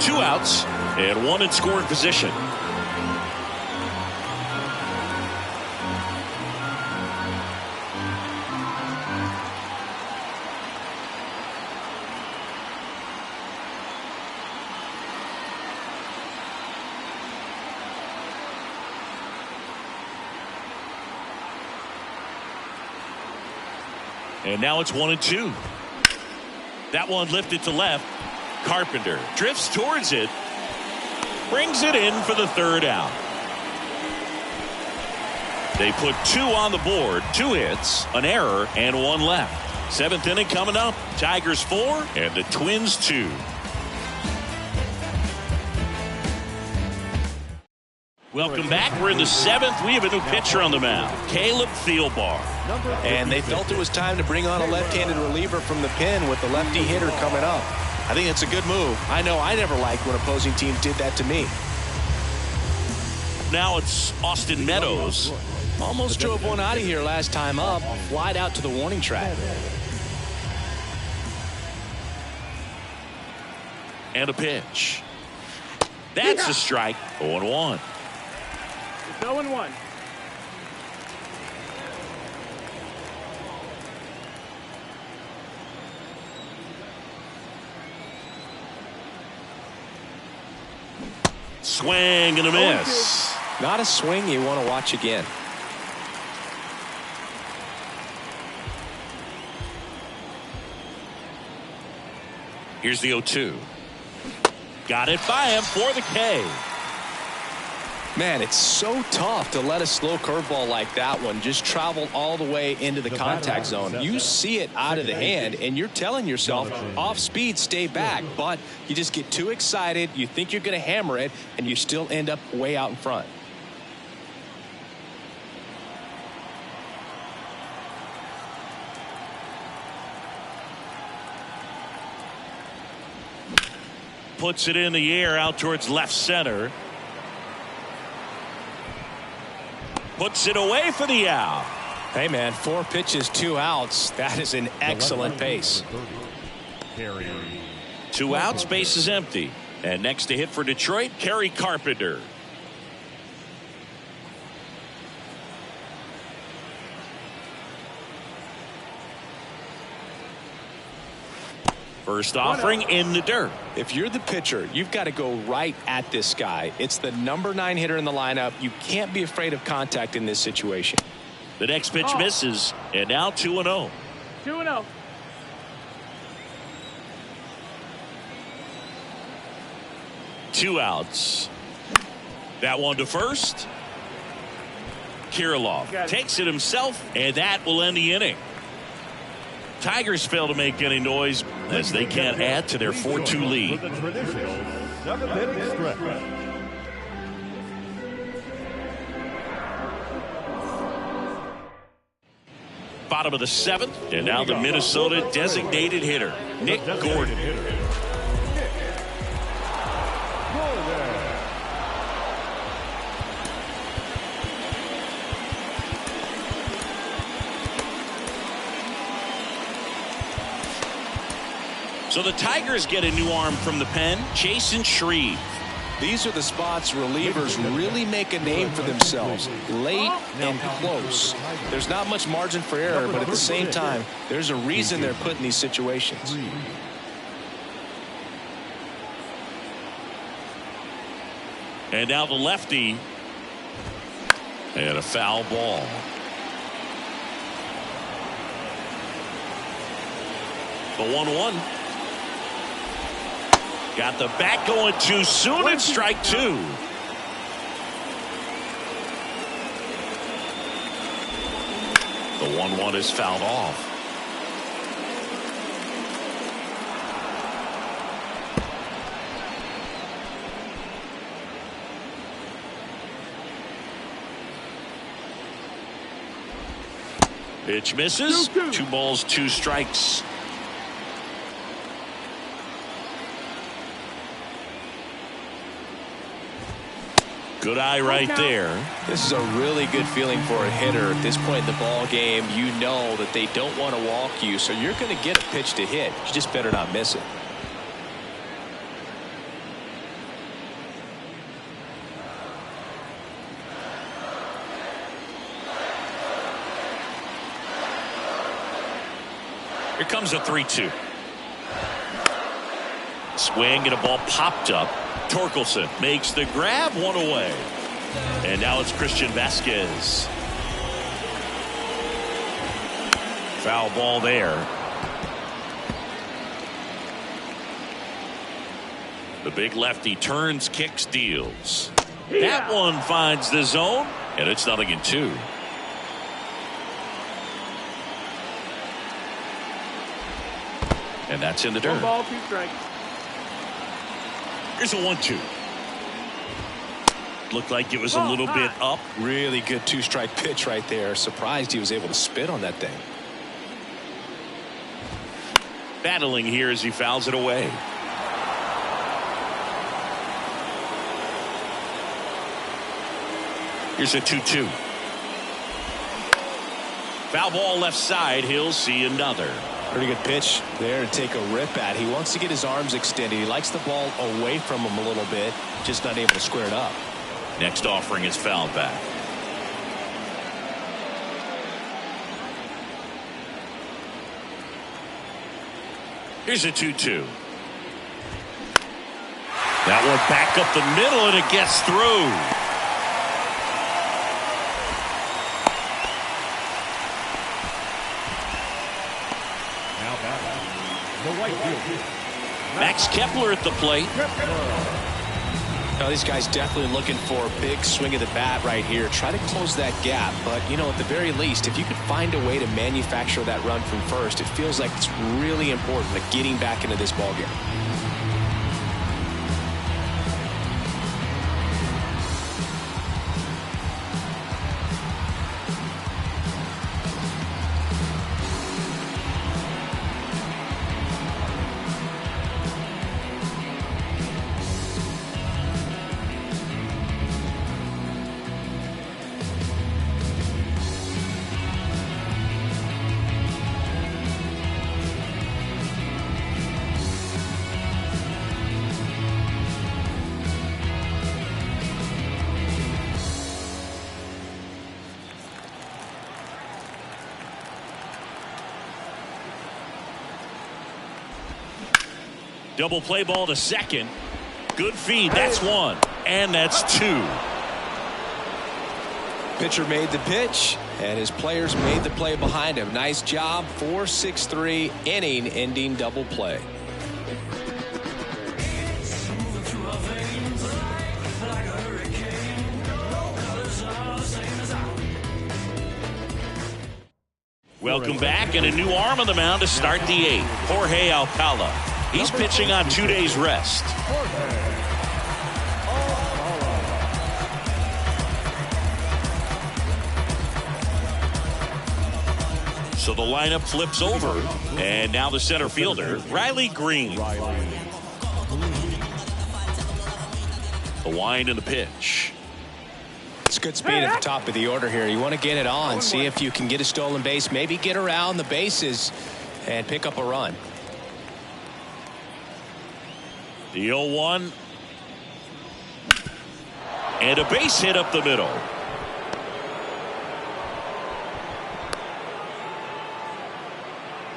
2 outs and 1 in scoring position. And now it's 1-2. That one lifted to left. Carpenter drifts towards it. Brings it in for the 3rd out. They put 2 on the board. 2 hits, an error, and 1 left. 7th inning coming up. Tigers 4 and the Twins 2. Welcome back. We're in the 7th. We have a new pitcher on the mound, Caleb Thielbar. And they felt it was time to bring on a left-handed reliever from the pen with the lefty hitter coming up. I think it's a good move. I know I never liked when opposing teams did that to me. Now it's Austin Meadows. Almost drove one out of here last time up. Flied out to the warning track. And a pitch. That's a strike. 0-1. 0-1. Swing and a miss. Not a swing you want to watch again. Here's the 0-2. Got it by him for the K. Man, it's so tough to let a slow curveball like that one just travel all the way into the contact zone. You see it out of the hand, and you're telling yourself, off speed, stay back. But you just get too excited. You think you're going to hammer it, and you still end up way out in front. Puts it in the air out towards left center. Puts it away for the out. Hey, man, 4 pitches, 2 outs. That is an excellent pace. 2 outs, base is empty. And next to hit for Detroit, Kerry Carpenter. First offering in the dirt. If you're the pitcher, you've got to go right at this guy. It's the number 9 hitter in the lineup. You can't be afraid of contact in this situation. The next pitch misses, and now 2-0. 2-0. Two outs. That one to first. Kirilloff takes it himself, and that will end the inning. Tigers fail to make any noise as they can't add to their 4-2 lead. With a traditional 7th-inning stretch. Bottom of the 7th, and now the Minnesota designated hitter, Nick Gordon. So the Tigers get a new arm from the pen, Jason Shreve. These are the spots relievers really make a name for themselves. Late and close. There's not much margin for error, but at the same time, there's a reason they're put in these situations. And now the lefty. And a foul ball. The 1-1. Got the bat going too soon, and strike 2. The 1-1 is fouled off. Pitch misses. 2 balls, 2 strikes. Good eye right there. This is a really good feeling for a hitter at this point in the ball game. You know that they don't want to walk you, so you're going to get a pitch to hit. You just better not miss it. Here comes a 3-2. Swing and a ball popped up. Torkelson makes the grab, 1 away. And now it's Christian Vasquez. Foul ball there. The big lefty turns, kicks, deals. That one finds the zone, and it's 0-2. And that's in the dirt. 1 ball, 2 strikes. Here's a 1-2. Looked like it was a little bit up. Really good 2-strike pitch right there. Surprised he was able to spit on that thing. Battling here as he fouls it away. Here's a 2-2. Foul ball left side. He'll see another. Pretty good pitch there to take a rip at. He wants to get his arms extended. He likes the ball away from him a little bit, just not able to square it up. Next offering is fouled back. Here's a 2-2. That one back up the middle, and it gets through. Max Kepler at the plate. Now, these guys definitely looking for a big swing of the bat right here. Try to close that gap. But, you know, at the very least, if you could find a way to manufacture that run from first, it feels like it's really important, like getting back into this ballgame. Double play ball to second. Good feed. That's one. And that's two. Pitcher made the pitch, and his players made the play behind him. Nice job. 4-6-3 inning-ending double play. Welcome back, and a new arm on the mound to start the eighth. Jorge Alcala. He's pitching on 2 days rest. So the lineup flips over, and now the center fielder, Riley Green. The wind and the pitch. It's good speed at the top of the order here. You want to get it on, see if you can get a stolen base, maybe get around the bases and pick up a run. The 0-1. And a base hit up the middle.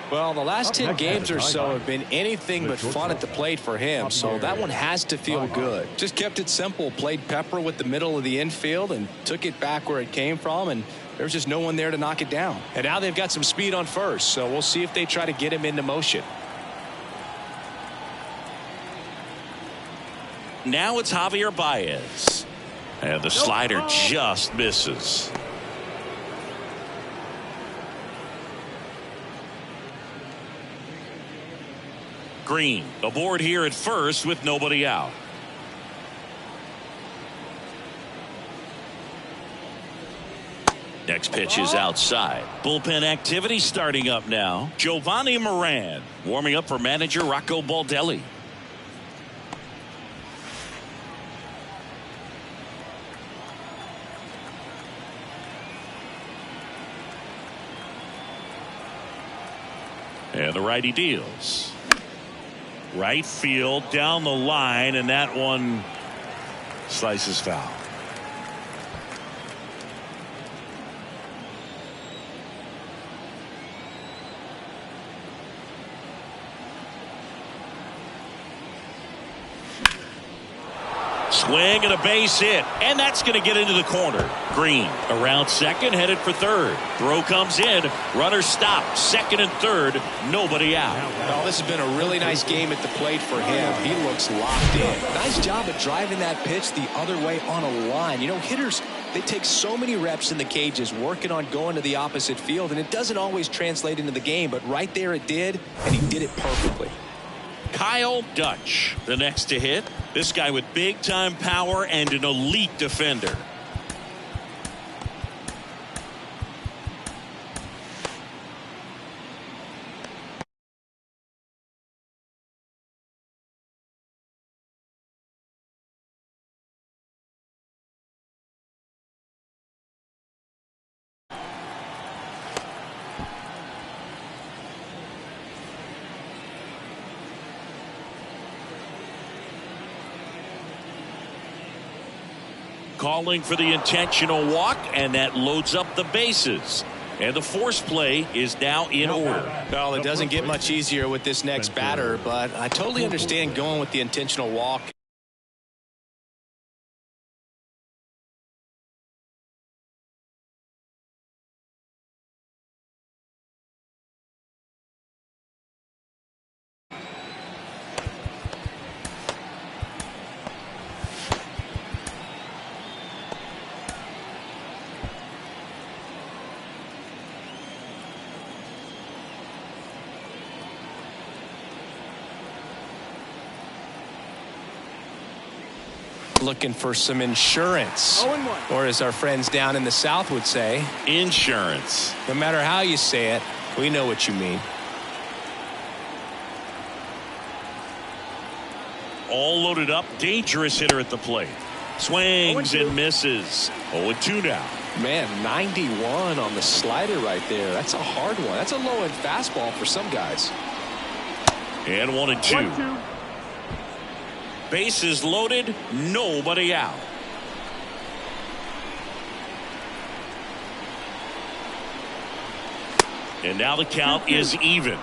Well, the last 10 games or so have been anything but fun at the plate for him, so that one has to feel good. Just kept it simple, played pepper with the middle of the infield and took it back where it came from, and there's just no one there to knock it down. And now they've got some speed on first, so we'll see if they try to get him into motion. Now it's Javier Baez. And the slider just misses. Green aboard here at first with nobody out. Next pitch is outside. Bullpen activity starting up now. Giovanni Moran warming up for manager Rocco Baldelli. And the righty deals. Right field down the line, and that one slices foul. Swing and a base hit, and that's going to get into the corner. Green around second, headed for third. Throw comes in, runner stopped, second and third, nobody out. Well, this has been a really nice game at the plate for him. He looks locked in. Nice job at driving that pitch the other way on a line. You know, hitters, they take so many reps in the cages working on going to the opposite field, and it doesn't always translate into the game, but right there it did, and he did it perfectly. Kyle Dutch, the next to hit. This guy with big-time power and an elite defender. Calling for the intentional walk, and that loads up the bases. And the force play is now in order. Well, it doesn't get much easier with this next batter, but I totally understand going with the intentional walk. Looking for some insurance, or as our friends down in the South would say, insurance. No matter how you say it, we know what you mean. All loaded up, dangerous hitter at the plate. Swings and misses. 0-2 now. Man, 91 on the slider right there. That's a hard one. That's a low-end fastball for some guys. And 1-2. Bases loaded, nobody out. And now the count is even.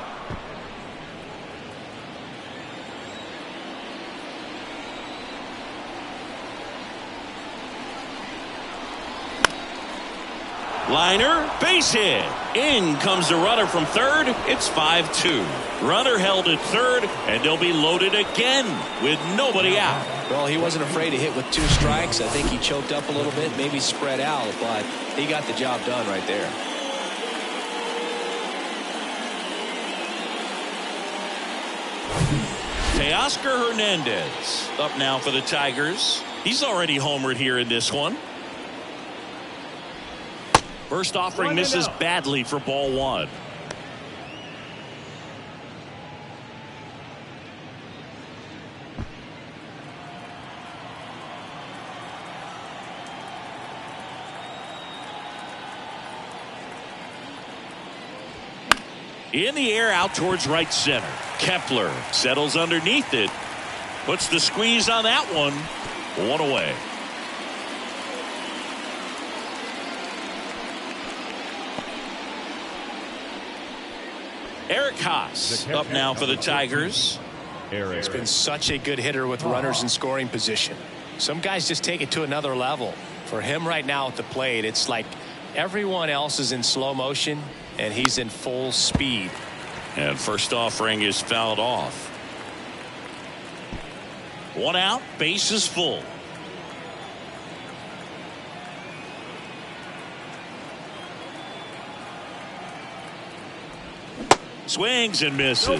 Liner, base hit. In comes the runner from third. It's 5-2. Runner held at third, and they'll be loaded again with nobody out. Well, he wasn't afraid to hit with 2 strikes. I think he choked up a little bit, maybe spread out, but he got the job done right there. Teoscar Hernandez up now for the Tigers. He's already homered here in this one. First offering misses badly for ball 1. In the air out towards right center. Kepler settles underneath it. Puts the squeeze on that one. 1 away. Eric Haas up now for the Tigers. He's been such a good hitter with runners in scoring position. Some guys just take it to another level. For him right now at the plate, it's like everyone else is in slow motion and he's in full speed. And first offering is fouled off. 1 out, base is full. Swings and misses.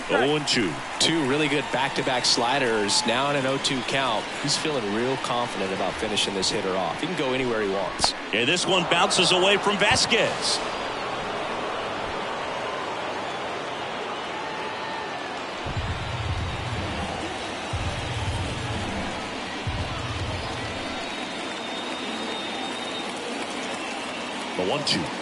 0-2. 2 really good back-to-back sliders. Now in an 0-2 count. He's feeling real confident about finishing this hitter off. He can go anywhere he wants. And this one bounces away from Vasquez. The 1-2.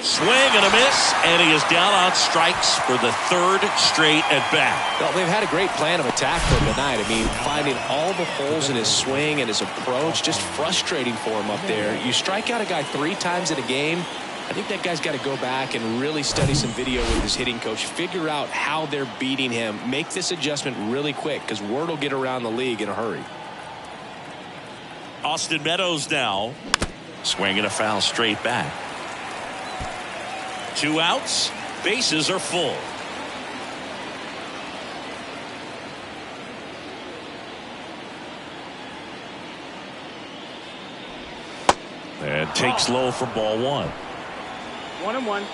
Swing and a miss, and he is down on strikes for the 3rd straight at bat. Well, they've had a great plan of attack for him tonight. I mean, finding all the holes in his swing and his approach, just frustrating for him up there. You strike out a guy 3 times in a game, I think that guy's got to go back and really study some video with his hitting coach, figure out how they're beating him, make this adjustment really quick, because word will get around the league in a hurry. Austin Meadows now. Swinging a foul straight back. 2 outs. Bases are full. And takes low for ball 1. 1-1.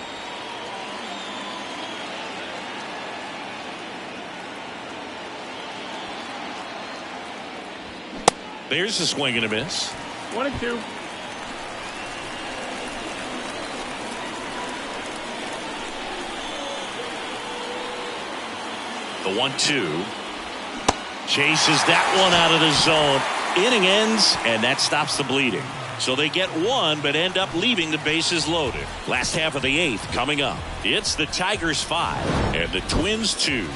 There's a swing and a miss. 1-2. The 1-2. Chases that one out of the zone. Inning ends, and that stops the bleeding. So they get 1, but end up leaving the bases loaded. Last half of the 8th coming up. It's the Tigers 5 and the Twins 2.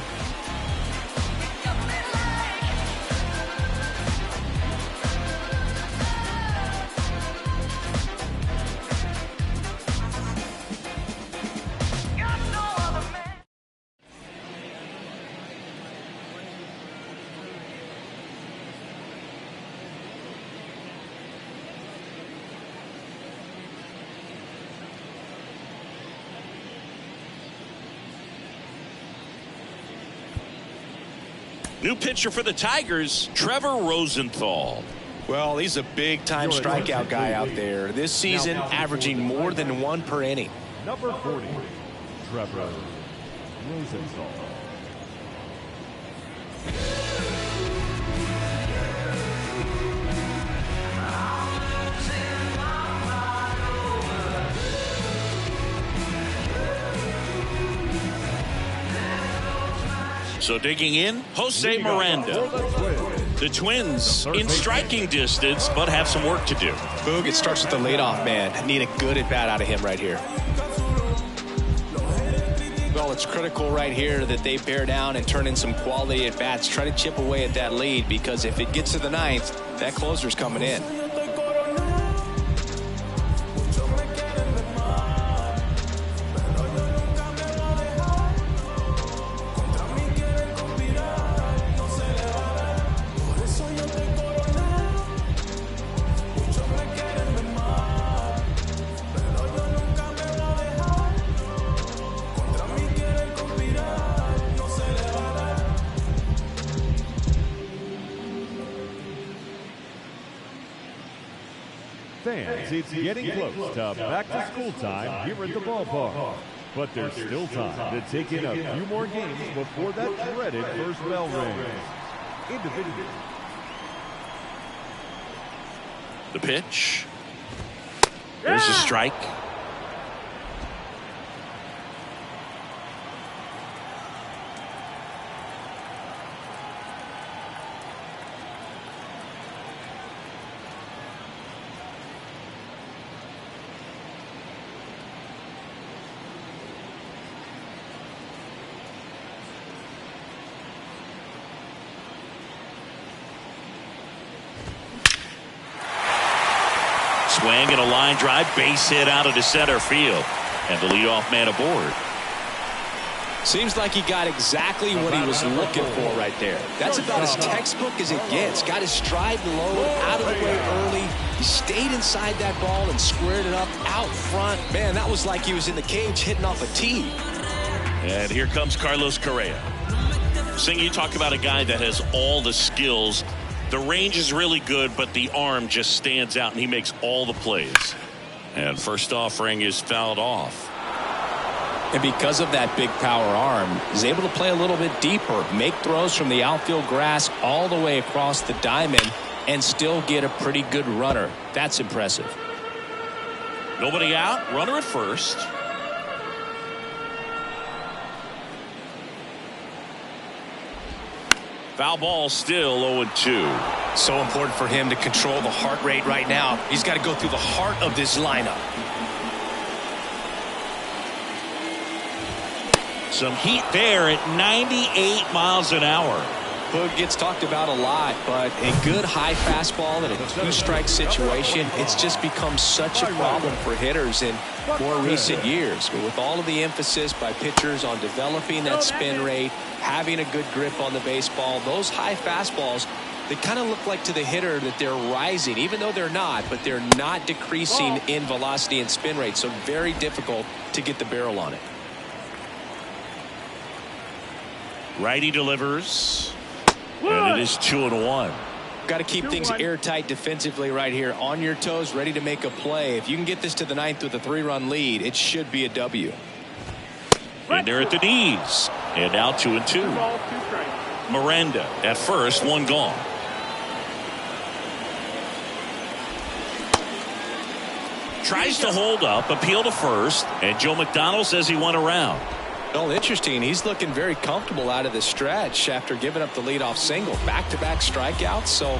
New pitcher for the Tigers, Trevor Rosenthal. Well, he's a big-time strikeout guy out there. This season, averaging more than 1 per inning. Number 40, Trevor Rosenthal. So digging in, Jose Miranda. The Twins in striking distance, but have some work to do. Boog, it starts with the leadoff man. Need a good at-bat out of him right here. Well, it's critical right here that they bear down and turn in some quality at-bats. Try to chip away at that lead, because if it gets to the 9th, that closer's coming in. Fans, it's getting close to back-to-school time here at the ballpark. But there's still time to take in a few more games before that dreaded first bell rings. Individual. The pitch. There's a strike. Swing and a line drive, base hit out into center field, and the leadoff man aboard. Seems like he got exactly what he was looking for right there. That's about as textbook as it gets. Got his stride low, out of the way early. He stayed inside that ball and squared it up out front. Man, that was like he was in the cage hitting off a tee. And here comes Carlos Correa. Sing, you talk about a guy that has all the skills. The range is really good, but the arm just stands out, and he makes all the plays. And first offering is fouled off. And because of that big power arm, he's able to play a little bit deeper, make throws from the outfield grass all the way across the diamond, and still get a pretty good runner. That's impressive. Nobody out, runner at first. Foul ball, still 0-2. So important for him to control the heart rate right now. He's got to go through the heart of this lineup. Some heat there at 98 miles an hour. Boog gets talked about a lot, but a good high fastball in a two-strike situation, it's just become such a problem for hitters in more recent years. But with all of the emphasis by pitchers on developing that spin rate, having a good grip on the baseball, those high fastballs, they kind of look like to the hitter that they're rising, even though they're not, but they're not decreasing in velocity and spin rate. So very difficult to get the barrel on it. Righty delivers. And it is 2-1. Got to keep things airtight defensively right here. On your toes, ready to make a play. If you can get this to the ninth with a 3-run lead, it should be a W. And they're at the knees. And now 2-2. Miranda at first, one gone. Tries to hold up, appeal to first, and Joe McDonald says he went around. Well, interesting. He's looking very comfortable out of the stretch after giving up the leadoff single. Back-to-back strikeouts, so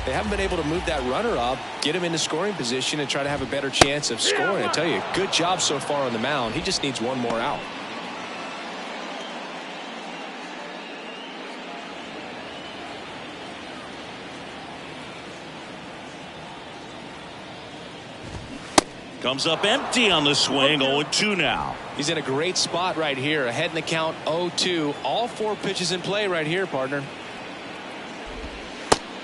they haven't been able to move that runner up, get him into scoring position, and try to have a better chance of scoring. I tell you, good job so far on the mound. He just needs one more out. Comes up empty on the swing. 0-2 now. He's in a great spot right here. Ahead in the count, 0-2. All four pitches in play right here, partner.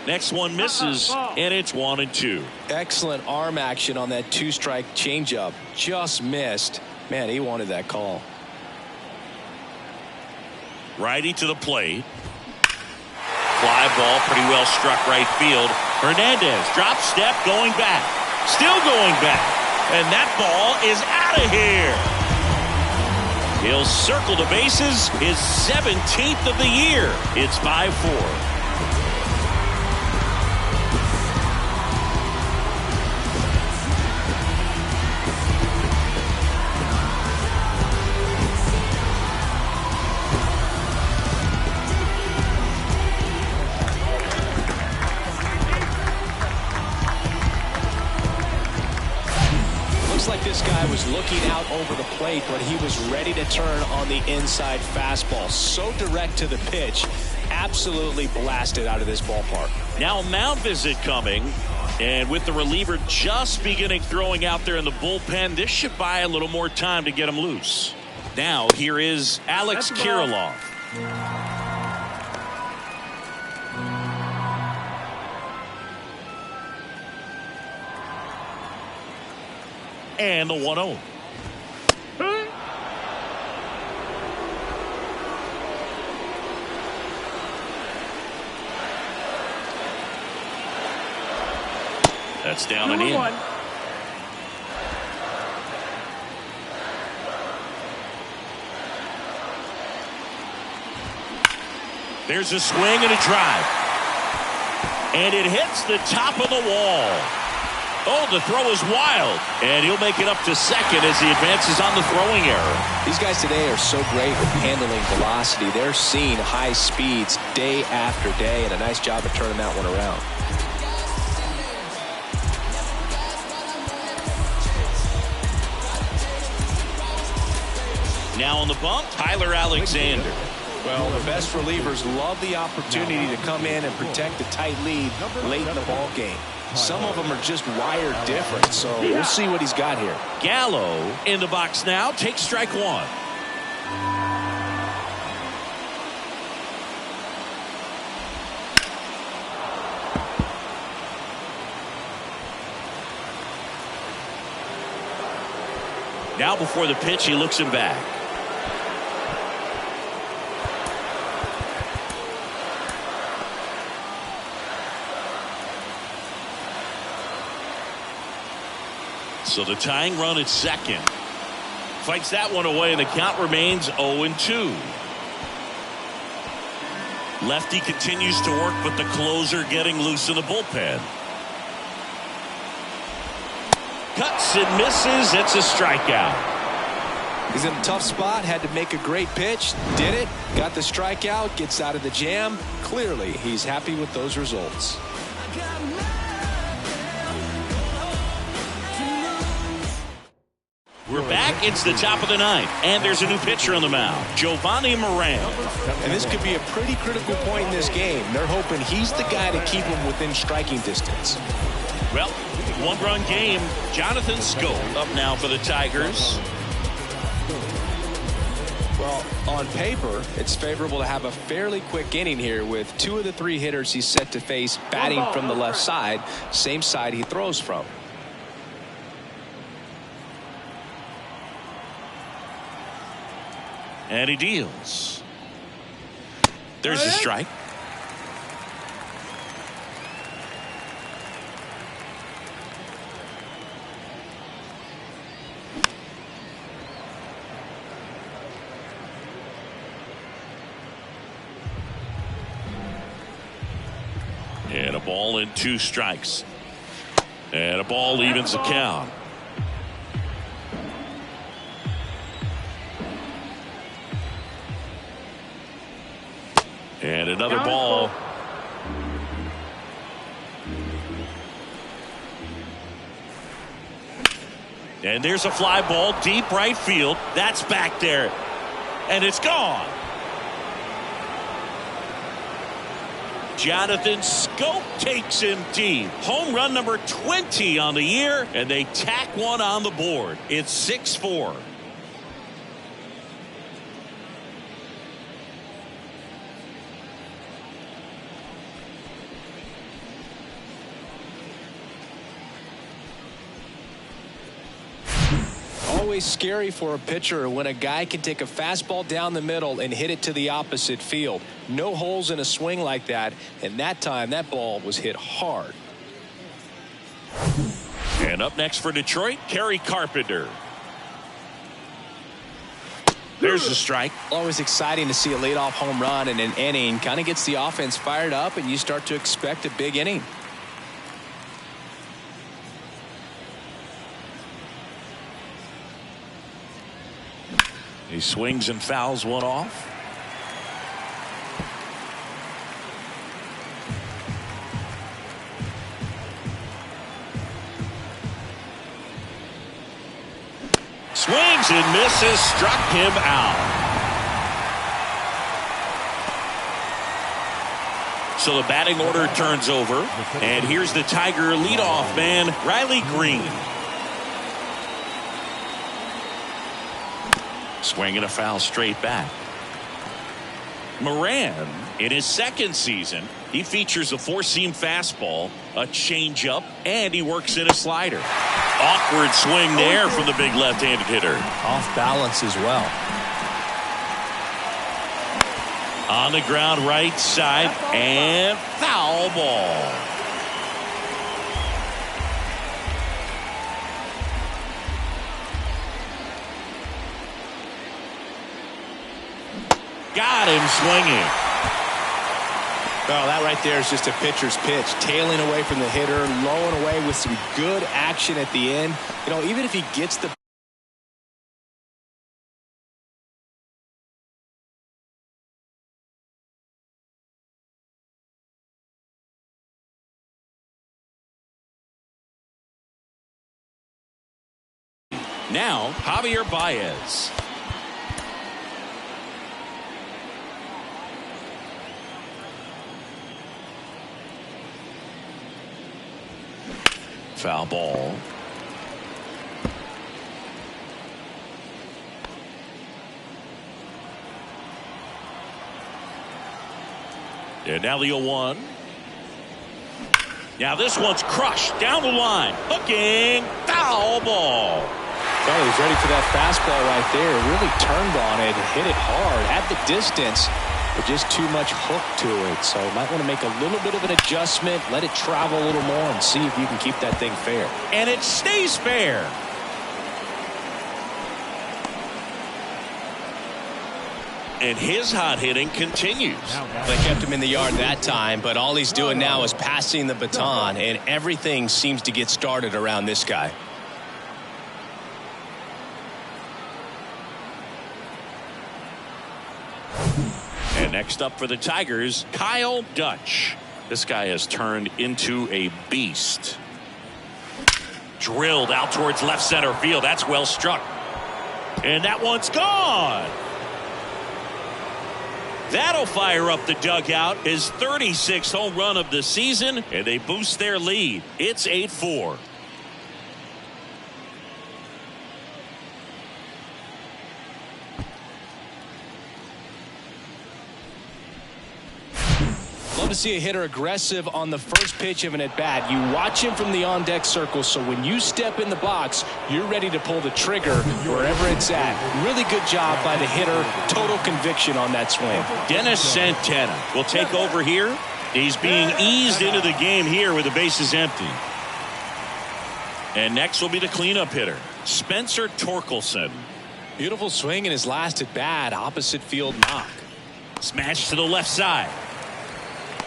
Next one misses, and it's 1-2. Excellent arm action on that two-strike changeup. Just missed. Man, he wanted that call. Righty to the plate. Fly ball, pretty well struck right field. Hernandez, drop step, going back. Still going back. And that ball is out of here. He'll circle the bases, his 17th of the year. It's 5-4. Like this guy was looking out over the plate, but he was ready to turn on the inside fastball. So direct to the pitch, absolutely blasted out of this ballpark. Now a mound visit coming, and with the reliever just beginning throwing out there in the bullpen, this should buy a little more time to get him loose. Now here is Alex Kirilloff. And the 1-0. That's down and in. There's a swing and a drive. And it hits the top of the wall. Oh, the throw is wild. And he'll make it up to second as he advances on the throwing error. These guys today are so great with handling velocity. They're seeing high speeds day after day, and a nice job of turning that one around. Now on the bump, Tyler Alexander. Well, the best relievers love the opportunity to come in and protect the tight lead late in the ball game. Some of them are just wired different, so we'll see what he's got here. Gallo in the box now, takes strike one. Now before the pitch, he looks him back. So the tying run at second. Fights that one away, and the count remains 0-2. Lefty continues to work, but the closer getting loose in the bullpen. Cuts and misses. It's a strikeout. He's in a tough spot, had to make a great pitch, did it, got the strikeout, gets out of the jam. Clearly, he's happy with those results. We're back. It's the top of the ninth, and there's a new pitcher on the mound, Giovanni Moran. And this could be a pretty critical point in this game. They're hoping he's the guy to keep them within striking distance. Well, one-run game. Jonathan Schoop up now for the Tigers. Well, on paper, it's favorable to have a fairly quick inning here with 2 of the 3 hitters he's set to face batting from the left side, same side he throws from. And he deals. There's a strike. And a ball and 2 strikes. And a ball evens the count. And another ball. And there's a fly ball deep right field. That's back there. And it's gone. Jonathan Schoop takes him deep. Home run number 20 on the year, and they tack one on the board. It's 6-4. Always scary for a pitcher when a guy can take a fastball down the middle and hit it to the opposite field. No holes in a swing like that, and that time that ball was hit hard. And up next for Detroit, Kerry Carpenter. There's the strike. Always exciting to see a leadoff home run in an inning. Kind of gets the offense fired up, and you start to expect a big inning. He swings and fouls one off. Swings and misses, struck him out. So the batting order turns over, and here's the Tiger leadoff man, Riley Green. Swinging a foul straight back. Moran, in his second season, he features a 4-seam fastball, a changeup, and he works in a slider. Awkward swing there from the big left-handed hitter. Off balance as well. On the ground right side, and foul ball. Got him swinging. Well, that right there is just a pitcher's pitch. Tailing away from the hitter, lowing away with some good action at the end. You know, even if he gets the Now, Javier Baez. Foul ball. And now the 0-1. Now this one's crushed down the line. Hooking. Foul ball. Well, he's ready for that fastball right there. Really turned on it, hit it hard, had the distance, but just too much hook to it. So might want to make a little bit of an adjustment, let it travel a little more, and see if you can keep that thing fair. And it stays fair. And his hot hitting continues. They kept him in the yard that time, but all he's doing now is passing the baton, and everything seems to get started around this guy. And next up for the Tigers, Kyle Dutch. This guy has turned into a beast. Drilled out towards left center field. That's well struck. And that one's gone. That'll fire up the dugout. His 36th home run of the season, and they boost their lead. It's 8-4. Love to see a hitter aggressive on the first pitch of an at-bat. You watch him from the on-deck circle, so when you step in the box, you're ready to pull the trigger wherever it's at. Really good job by the hitter. Total conviction on that swing. Dennis Santana will take over here. He's being eased into the game here with the bases empty. And next will be the cleanup hitter, Spencer Torkelson. Beautiful swing in his last at-bat, opposite field knock. Smash to the left side.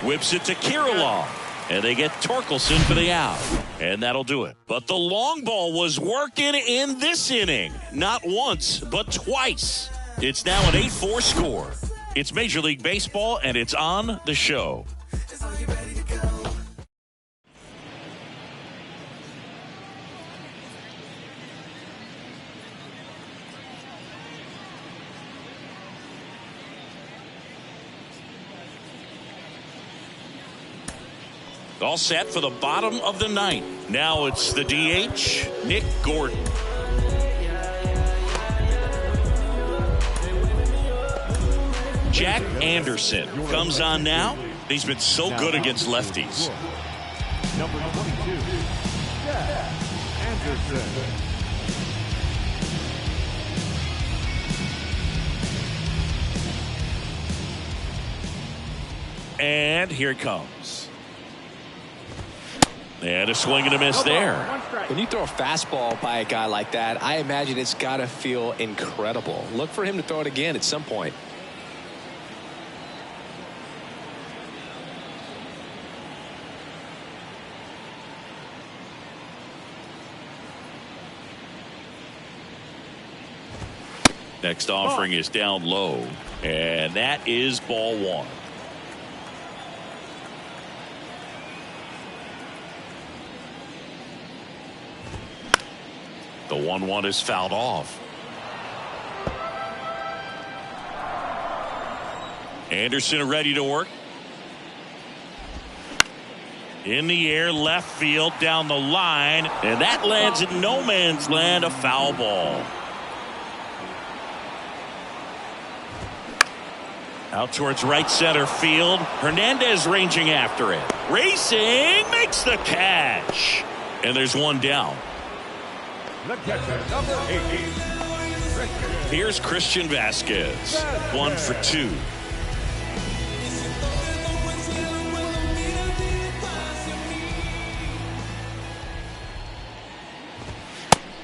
Whips it to Kirilloff. And they get Torkelson for the out. And that'll do it. But the long ball was working in this inning. Not once, but twice. It's now an 8-4 score. It's Major League Baseball, and it's on the show. All set for the bottom of the ninth. Now it's the DH, Nick Gordon. Jack Anderson comes on now. He's been so good against lefties. Number 22, Jack Anderson. And here it comes. And a swing and a miss there. When you throw a fastball by a guy like that, I imagine it's got to feel incredible. Look for him to throw it again at some point. Next offering is down low. And that is ball one. The 1-1 is fouled off. Anderson ready to work. In the air, left field, down the line. And that lands in no man's land, a foul ball. Out towards right center field. Hernandez ranging after it. Racing, makes the catch. And there's one down. The catcher, number 8. Here's Christian Vasquez. 1 for 2.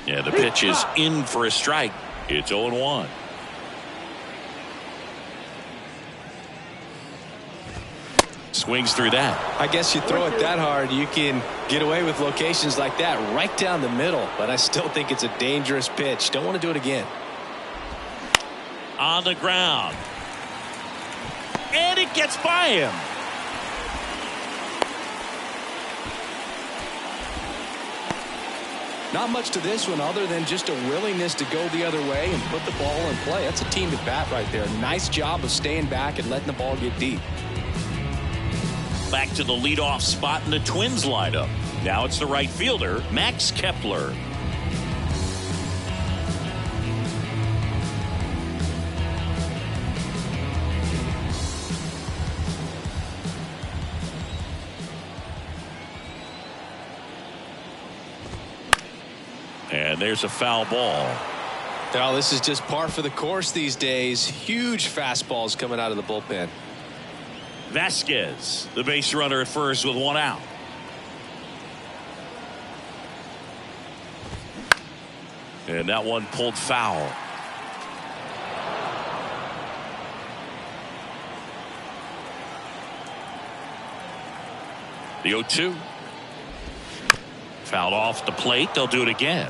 Yeah, the pitch is in for a strike. It's 0-1. Swings through that. I guess you throw it that hard, you can get away with locations like that right down the middle. But I still think it's a dangerous pitch. Don't want to do it again. On the ground. And it gets by him. Not much to this one other than just a willingness to go the other way and put the ball in play. That's a team at bat right there. Nice job of staying back and letting the ball get deep. Back to the leadoff spot in the Twins lineup. Now it's the right fielder, Max Kepler. And there's a foul ball. Now, this is just par for the course these days. Huge fastballs coming out of the bullpen. Vasquez, the base runner at first with one out. And that one pulled foul. The 0-2. Fouled off the plate. They'll do it again.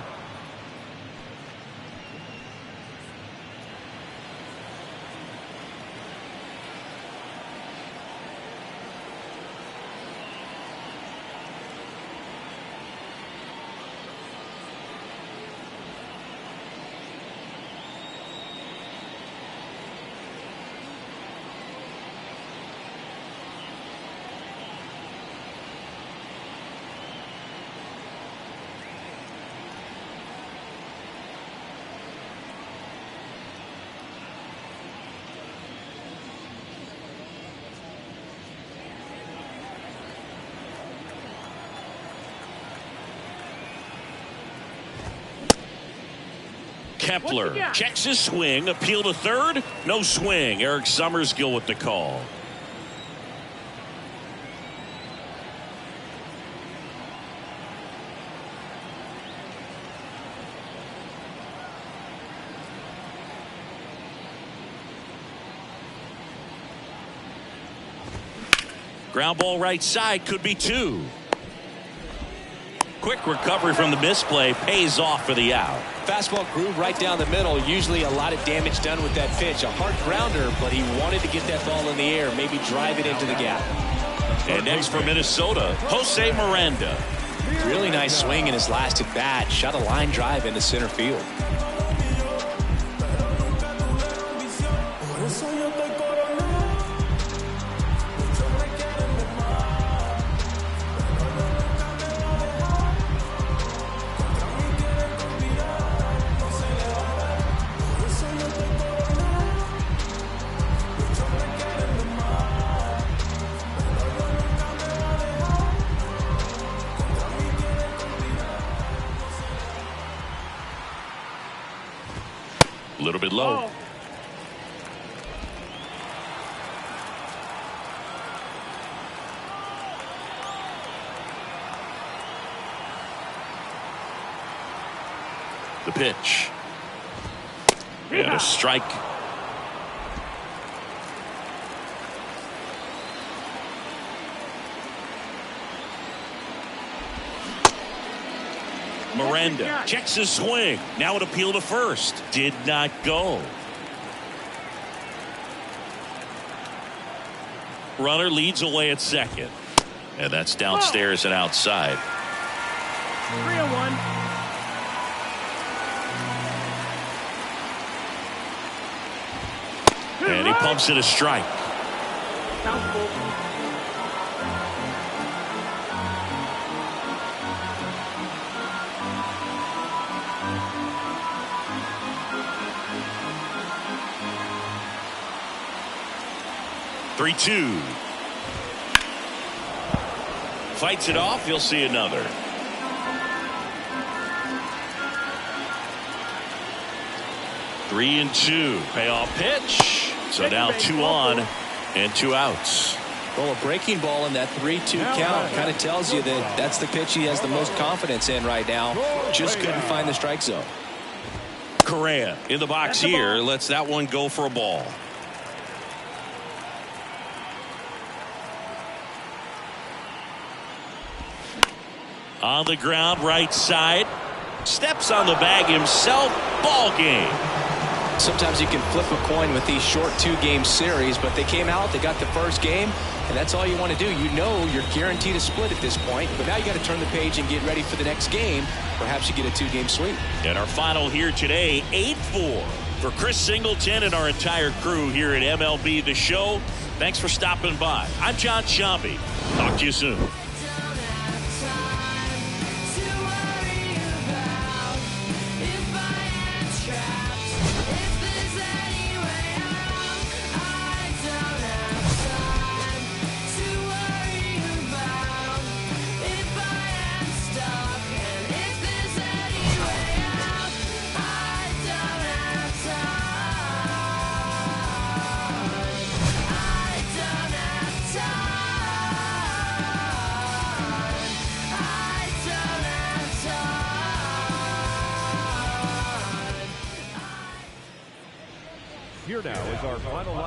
Kepler checks his swing. Appeal to third. No swing. Eric Summerskill with the call. Ground ball right side, could be two. Quick recovery from the misplay, pays off for the out. Fastball groove right down the middle. Usually a lot of damage done with that pitch. A hard grounder, but he wanted to get that ball in the air, maybe drive it into the gap. And next for Minnesota, Jose Miranda. Really nice swing in his last at bat. Shot a line drive into center field. A little bit low. Oh. The pitch. And a strike. Miranda checks his swing. Now an appeal to first. Did not go. Runner leads away at second. And that's downstairs and outside. 3-1. And he pumps it a strike. Count full. Three-two. Fights it off. You'll see another. Three and two. Payoff pitch. So now 2 on and 2 outs. Well, a breaking ball in that 3-2 count kind of tells you that that's the pitch he has the most confidence in right now. Just couldn't find the strike zone. Correa in the box here. Lets that one go for a ball. On the ground, right side. Steps on the bag himself. Ball game. Sometimes you can flip a coin with these short 2-game series, but they came out, they got the first game, and that's all you want to do. You know you're guaranteed a split at this point, but now you got to turn the page and get ready for the next game. Perhaps you get a 2-game sweep. And our final here today, 8-4 for Chris Singleton and our entire crew here at MLB The Show. Thanks for stopping by. I'm John Sciambi. Talk to you soon. Here now is our final line.